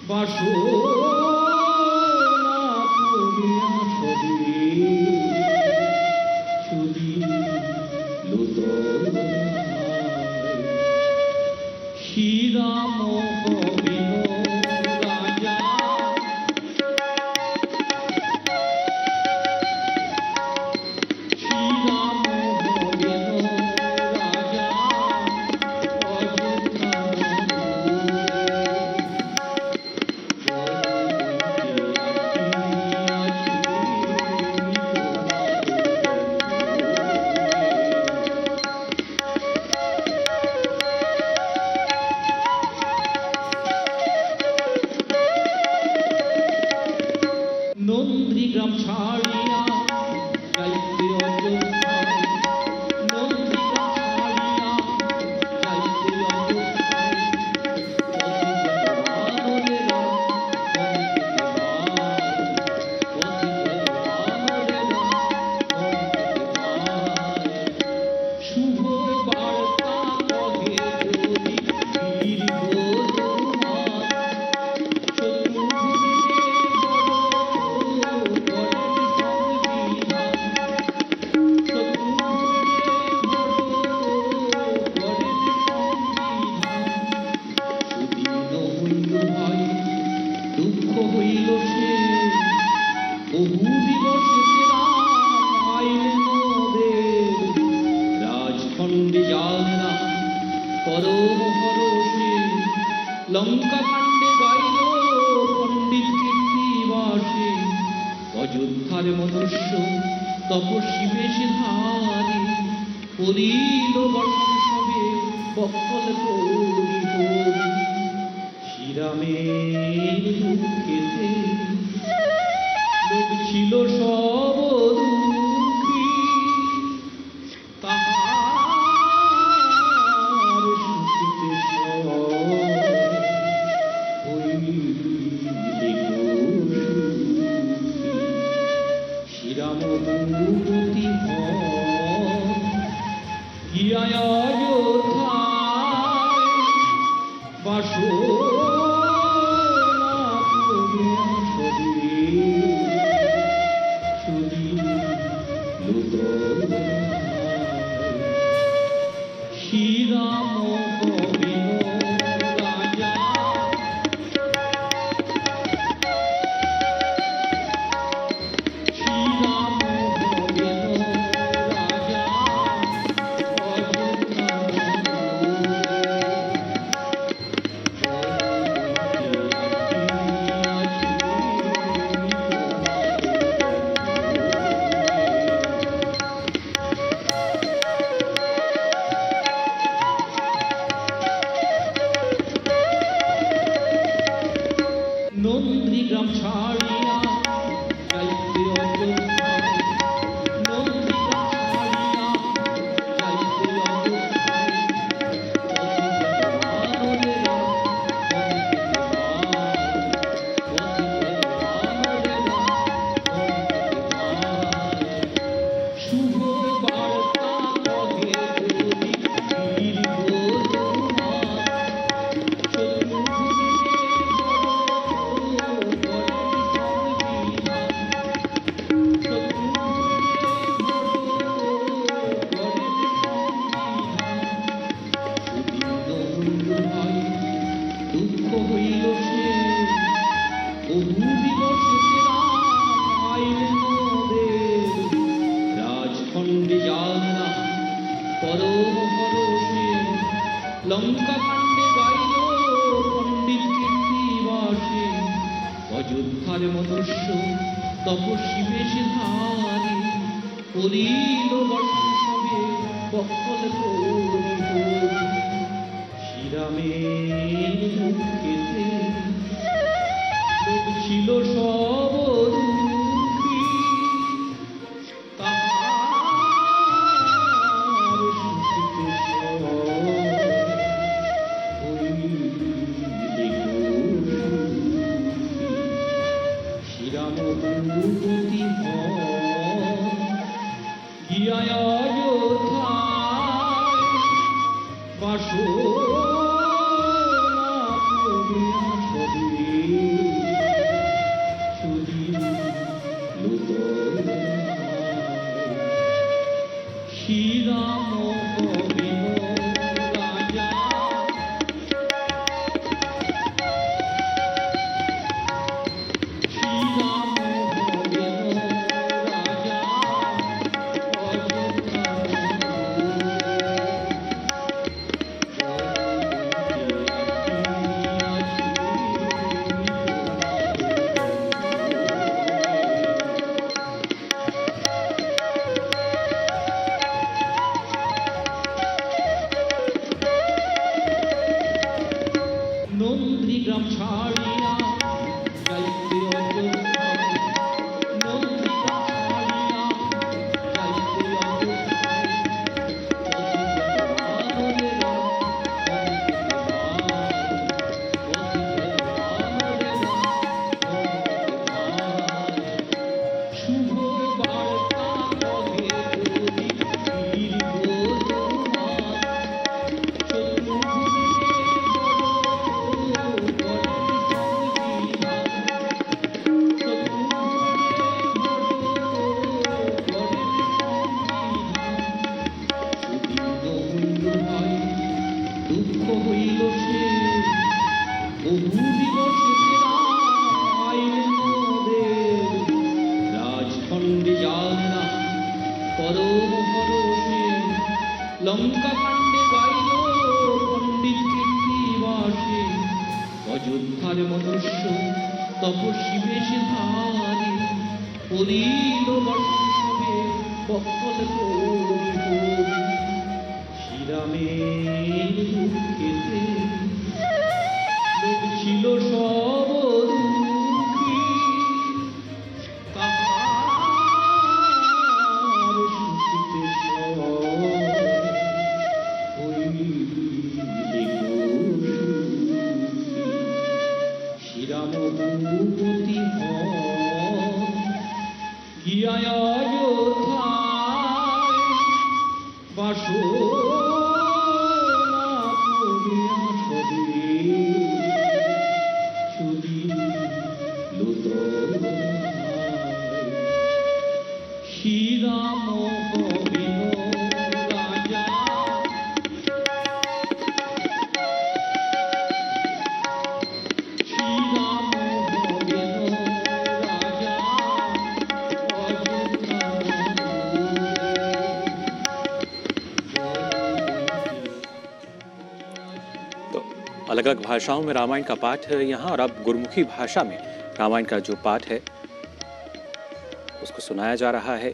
বাসনা করিয়া সবে চুদিল শ্রীরাম হইল রাজা নন্দীগ্রাম ছাড়িয়া যাইতে অযোধ্যায় নন্দীগ্রাম ছাড়িয়া যাইতে অযোধ্যায় শুভ বার্তা কহে যদি বীর দুঃখ হইল সে বহু দিবসে আইলেন দেব রাজখণ্ডে যান না পরম হরষে লঙ্কা কাণ্ডে গাইল পণ্ডিত কীর্তিবাসে অযোধ্যার মনুষ্য তপস্বী বেশি ধারী করিল বর্ষণ সবে বক্ষল করি শ্রীরামের দুঃখেতে লোক ছিল সব দুঃখী তাহার সুখেতে সব শ্রীরামভূপতি গিয়ায় অযোধ্যায় বাসনা করিয়া সবে চুদিল শ্রীরাম হইল রাজা শ্রীরাম হইল রাজা অযোধ্যা করিল বর্ষণ সবে বক্ষল করিল শ্রীরামের দুঃখেতে লোক ছিল সব দুঃখী তাহার সুখেতে সব শ্রীরাম ভূপতি গিয়ায় অযোধ্যায় বাসনা করিয়া সবে সুদিন শ্রীরাম কবির রাজা শ্রীরাম কবির রাজা নন্দীগ্রাম ছাড়িয়া যাইতে অযোধ্যায় নন্দীগ্রাম ছাড়িয়া যাইতে অযোধ্যায় শুভ বার্তা কহে যদি দুঃখ হইল সে বহু দিবসে রাজখণ্ডে যান না পরম পরশে লঙ্কা কাণ্ডে গাইল পণ্ডিত কীর্তিবাসে অযোধ্যার মনুষ্য তপস্বী বেশে ধারে করিল বর্ষণ সবে বক্ষল করিল শ্রীরামের দুঃখেতে লোক ছিল সব দুঃখী তাহার সুখেতে সব হইলে সুখী শ্রীরাম ভূপতি গিয়ায় অযোধ্যায় বাসনা করিয়া সবে সুদিন শ্রীরাম কবির রাজা শ্রীরাম কবির রাজা तो अलग अलग भाषाओं में रामायण का पाठ है यहाँ, और अब गुरुमुखी भाषा में रामायण का जो पाठ है उसको सुनाया जा रहा है।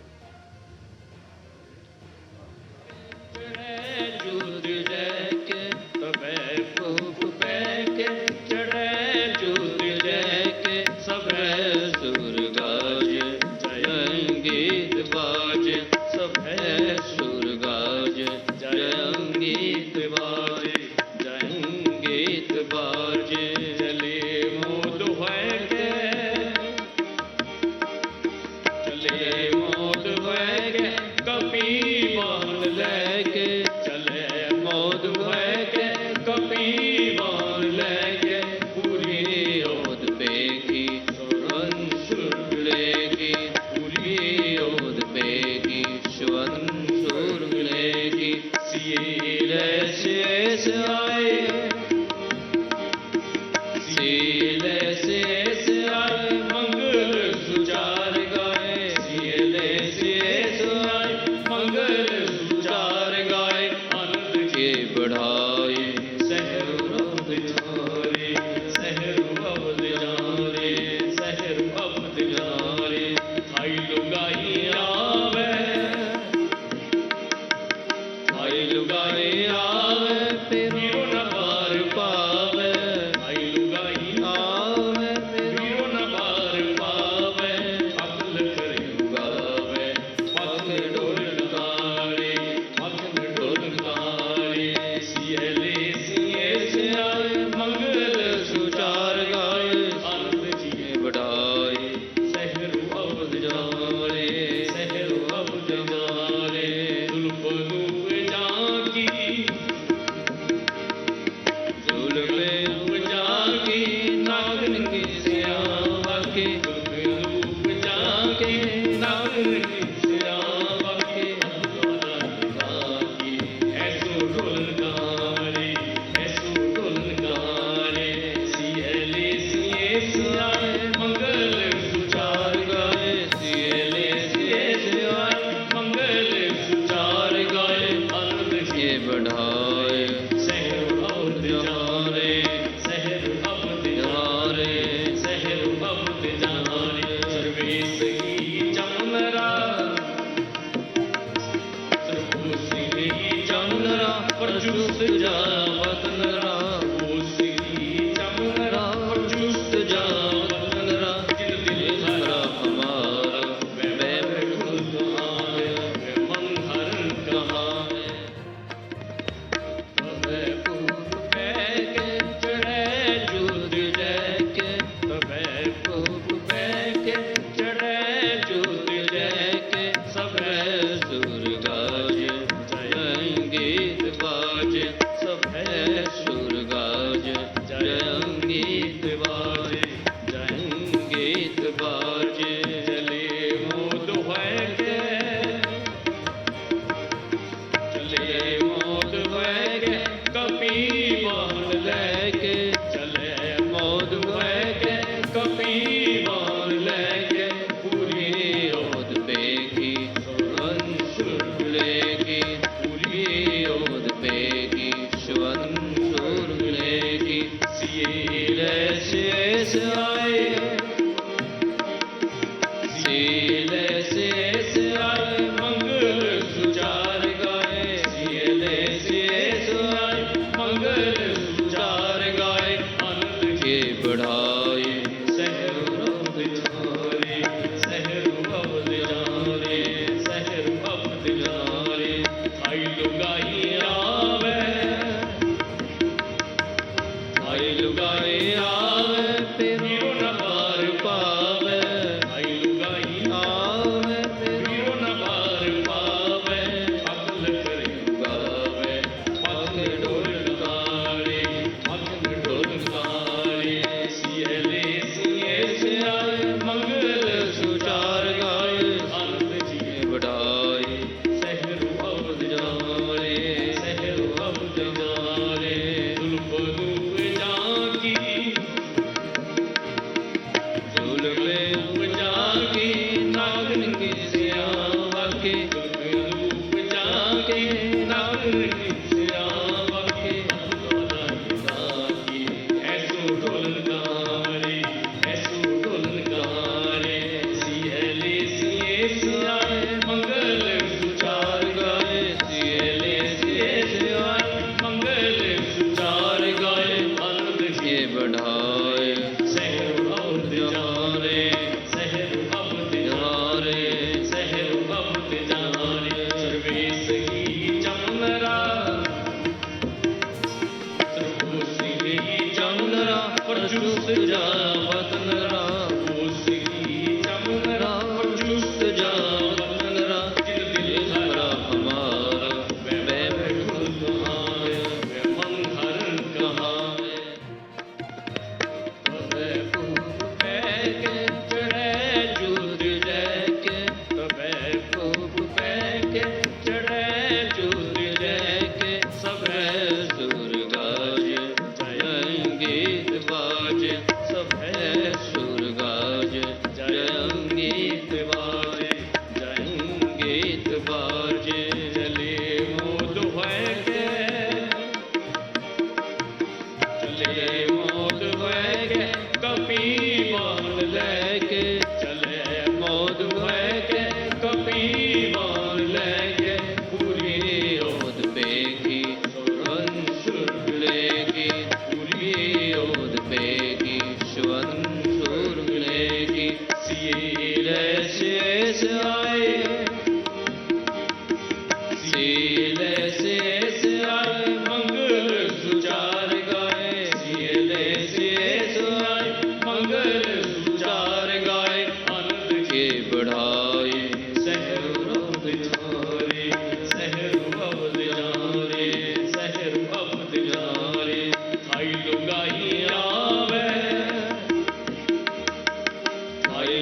मंगल सुचार गाए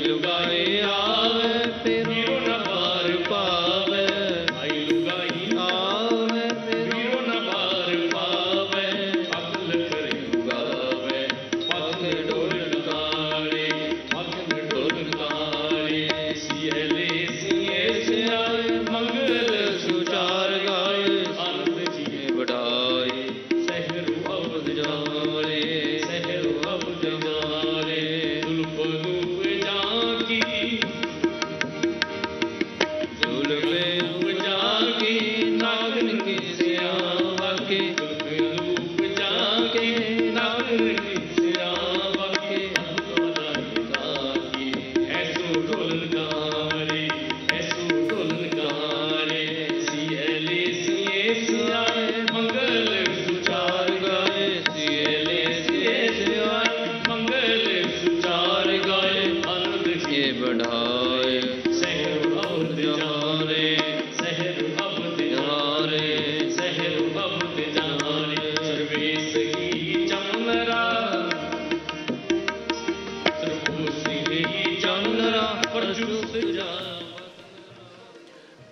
लुगाई आवे फिर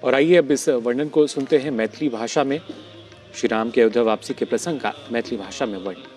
और आइए अब इस वर्णन को सुनते हैं मैथिली भाषा में। श्री राम के अयोध्या वापसी के प्रसंग का मैथिली भाषा में वर्णन।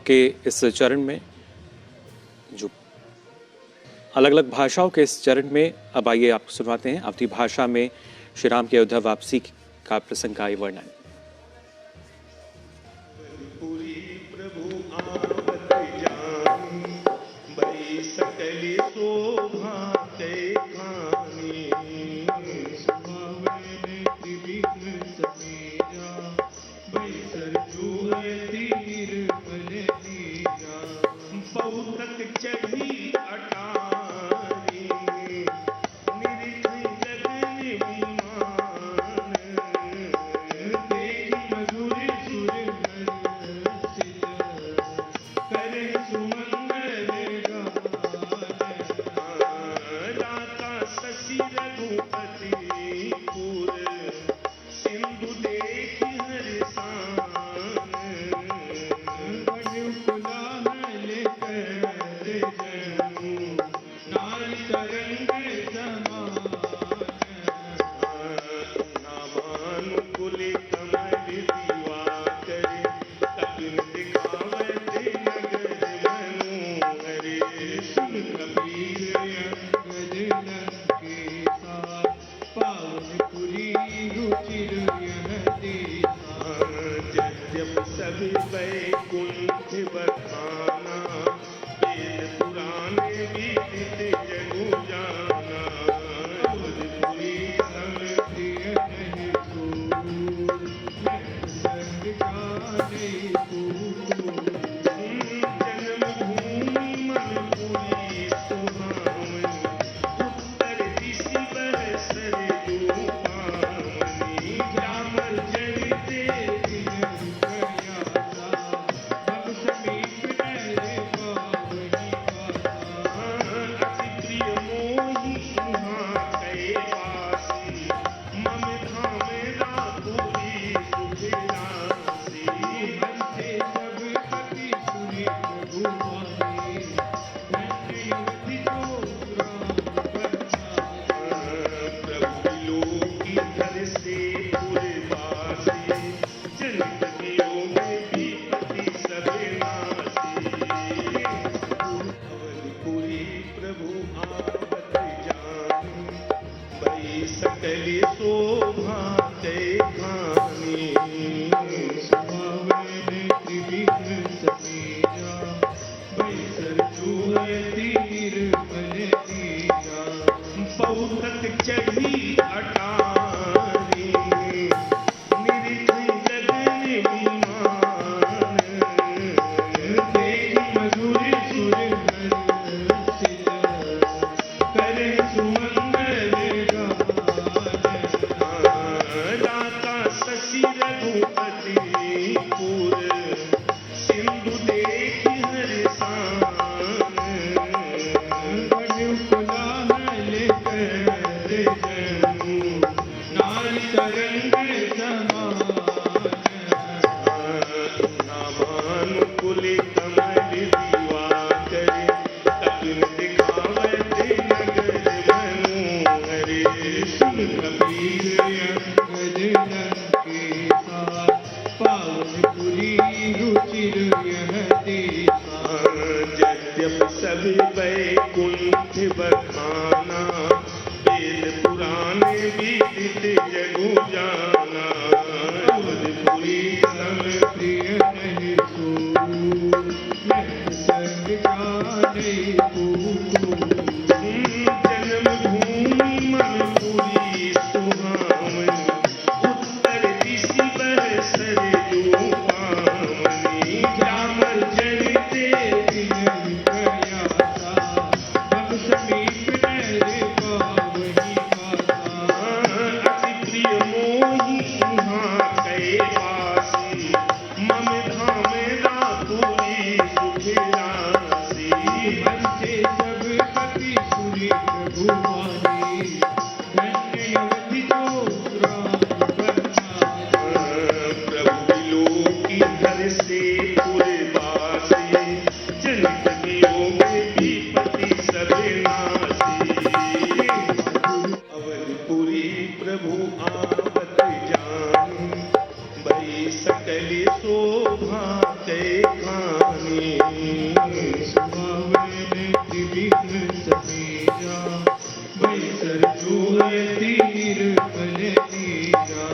के इस चरण में जो अलग अलग भाषाओं के इस चरण में अब आइए आपको सुनवाते हैं अवधी भाषा में श्री राम की अयोध्या वापसी का प्रसंग का ये वर्णन। बहुत चढ़ी अटारी तरंग समान नामानुकुल कमल दिवाकर तपिन दिखावत नगर मनोहरे सुन कबीर अंगद लंकेशा पावनपुरी रुचिर यह देशा यद्यप सब वैकुंठ बखाना वेद पुराण विदित जगु जाना अवधपुरी सम प्रिय नहीं सो संग जाने को जन्म भूमि मनपुरी सुहावनी उत्तर दिशि बह सरयू पावनी ग्रामर जनिते दिन प्रयासा अब समीप नर पावनी पासा अति प्रिय मोहि उहाँ कै पासी मम धाम रापुरी सुख राशि बंचे सब पति सुरी प्रभुवानी धन्य अवधि जो राम बरसाने प्रभु विलोकी धर से पुरवासी जनित वियोग विपति सब नासी अवधपुरी प्रभु आवत जानी भई सकल शोभा कै खानी सुहावन त्रिविघ्न समेजा भई सरजू तीर फल नीरा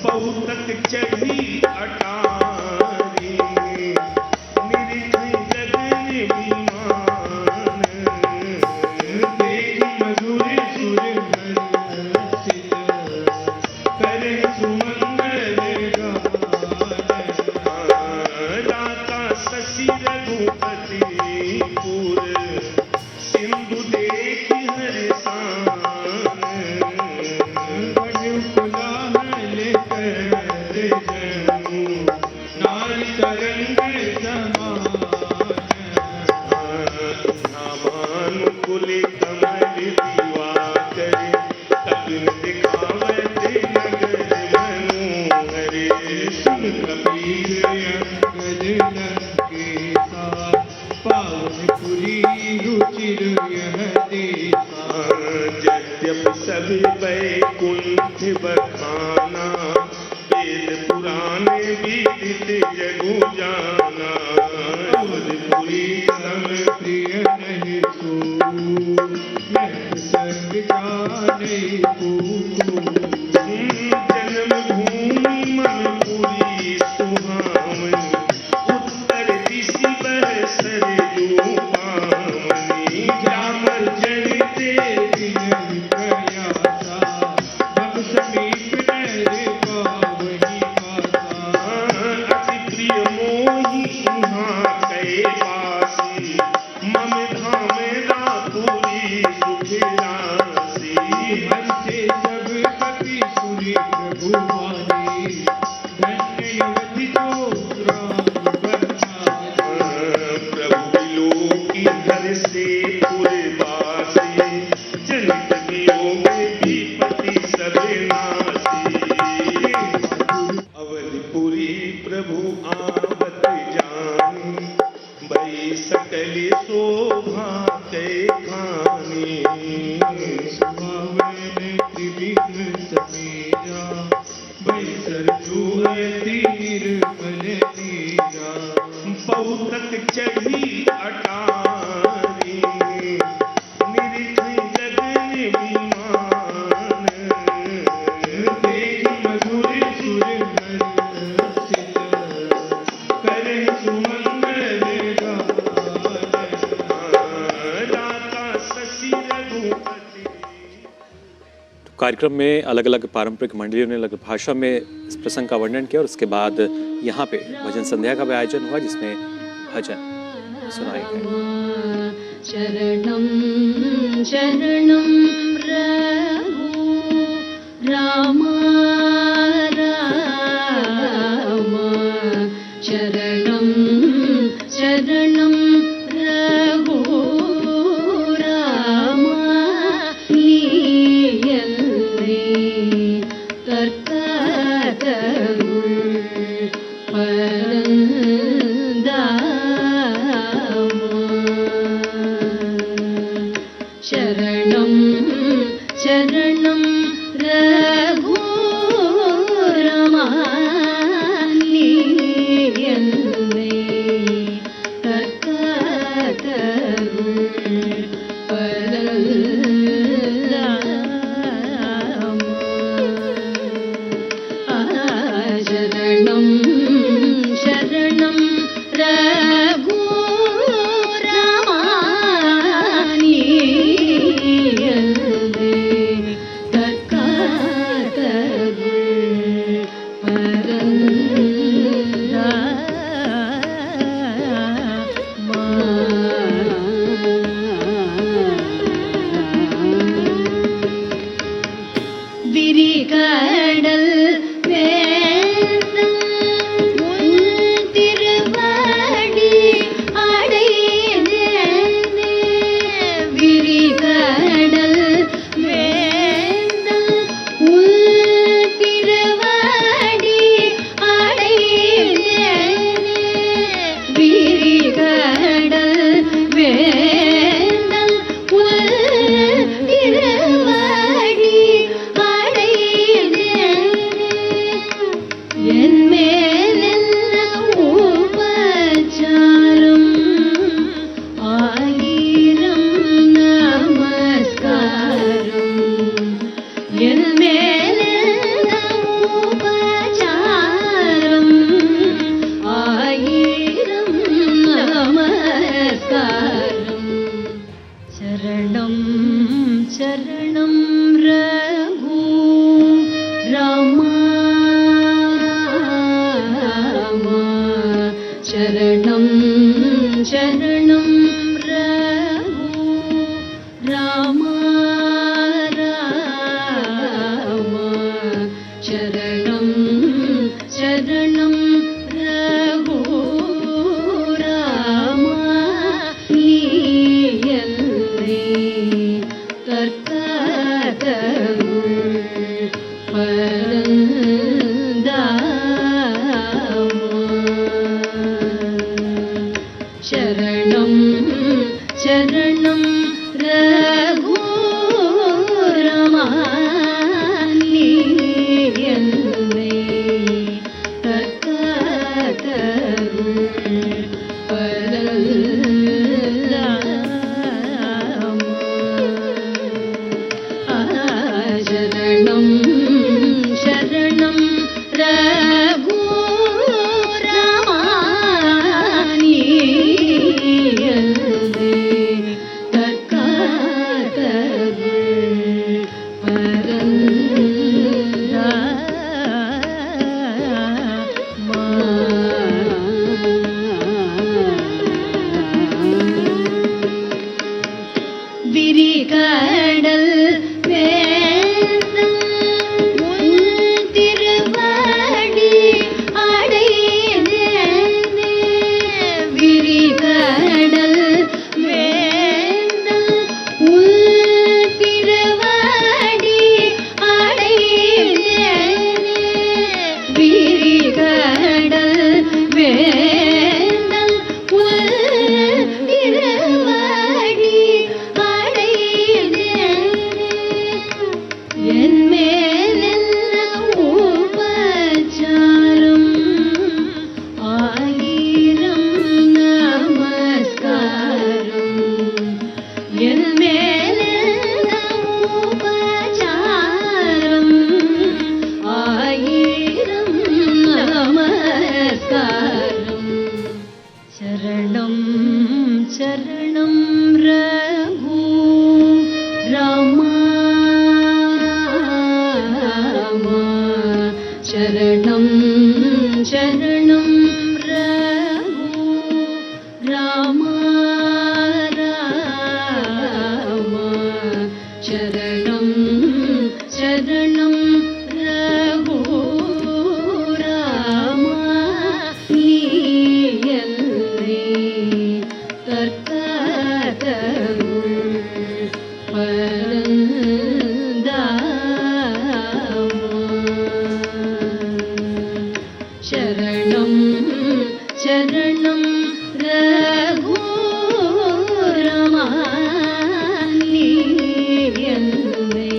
बहुतक चढ़ी अटारी निरिख गगन विमान देख मधुर सुर हर्षित कर सुमंगल गान दाता शशि रघुपति पुर सिंधु देख हर्षान बड़ कुलाहल कर जनु नारी तरंग समान नामानुकुल कमल दिवाकर तपिन दिखावत नगर मनोहरे सुन कबीर अंगद लंकेशा पावनपुरी रुचिर यह देशा यद्यप सब वैकुंठ बखाना वेद पुराण विदित जगु जाना अवधपुरी सम प्रिय नहीं सो संग जाने को जन्म भूमि मनपुरी सुहावनी उत्तर दिशि बह सरयू पावनी ग्रामर जनिते दिन प्रयासा अब समीप नर पावनी पासा अति प्रिय मोहि उहाँ कै पासी मम धाम रापुरी सुख राशि बंचे सब पति सुरी प्रभुवानी धन्य अवधि जो राम बरसाने प्रभु विलोकी धर से पुरवासी जनित वियोग विपति सब नासी अवधपुरी प्रभु आवत जानी भई सकल शोभा कै खानी सुहावन त्रिविघ्न समेजा भई सरजू तीर फल नीरा बहुतक चढ़ी अटारी निरिख गगन विमान देख मधुर सुर हर्षित कर सुमंगल गान दाता शशि रघुपति। कार्यक्रम में अलग अलग पारंपरिक मंडलियों ने अलग भाषा में इस प्रसंग का वर्णन किया और उसके बाद यहाँ पे भजन संध्या का भी आयोजन हुआ जिसमें भजन सुनाए गए। शरणं शरणं प्रभु राम राम शरणं शरणं प्रभु राम लीयल्रि तर விரிகடல் வேந்தன் உன் திருவடி அடைந்தேனே. விரிகடல் வேந்தன் உன் திருவடி அடைந்தேனே. விரிகடல் வேந்தன் உன் திருவடி அடைந்தேனே. என் மேலென்ன உபச்சாரம் ஆயிரம் நமஸ்காரம். என் மேலென்ன உபச்சாரம் ஆயிரம் நமஸ்காரம். சரணம் சரணம் ரகு ராமா ராமா. சரணம் சரணம் ரகு ராமா ராமா. சரணம் சரணம் ரகு ராமா. நீயல்லே கற்காதருள் பரந்தாமா. சரணம் சரணம் ரகு ராமா. நீயல்லே கற்காதருள் பரந்தாமா. சரணம் சரணம் ரகு ராமா. நீயல்லே கற்காதருள் பரந்தாமா. விரிகடல் வேந்தன் உன் திருவடி அடைந்தேனே. விரிகடல் வேந்தன் உன் திருவடி அடைந்தேனே. விரிகடல் வேந்தன் உன் திருவடி அடைந்தேனே. என் மேலென்ன உபச்சாரம் ஆயிரம் நமஸ்காரம். என் மேலென்ன உபச்சாரம் ஆயிரம் நமஸ்காரம். சரணம் சரணம் ரகு ராமா ராமா. சரணம் சரணம் ரகு ராமா ராமா. சரணம் சரணம் ரகு ராமா. நீயல்லே கற்காதருள் பரந்தாமா. சரணம் சரணம் ரகு ராமா. நீயல்லே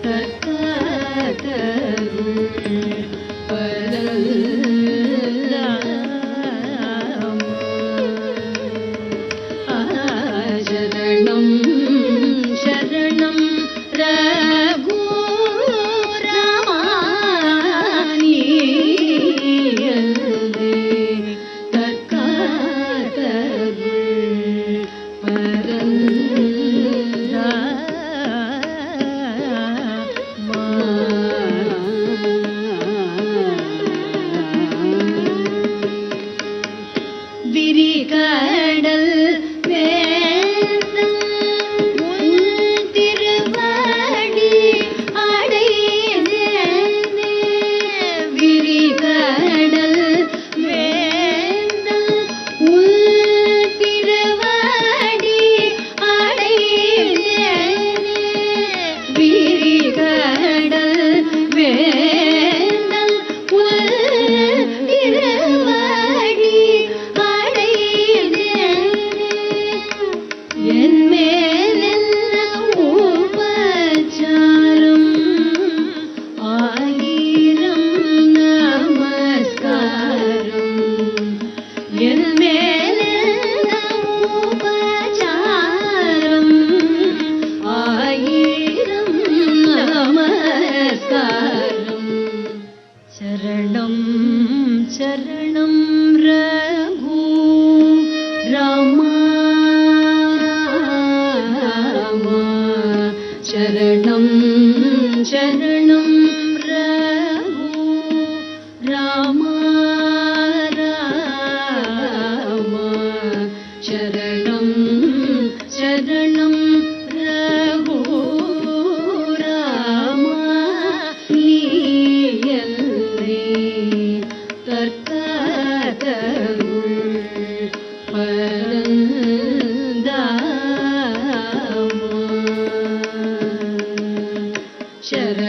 கற்காதருள் பரந்தாமா. சரணம் சரணம் ரகு ராமா. நீயல்லே கற்காதருள் பரந்தாமா. शरणं रघु रामा रामा शरणं शरणं रघु रामा रामा शरणं शरणं रघु रामा നീയല്ലേ തർക്കതരുൾ പരന്താമ ശരണ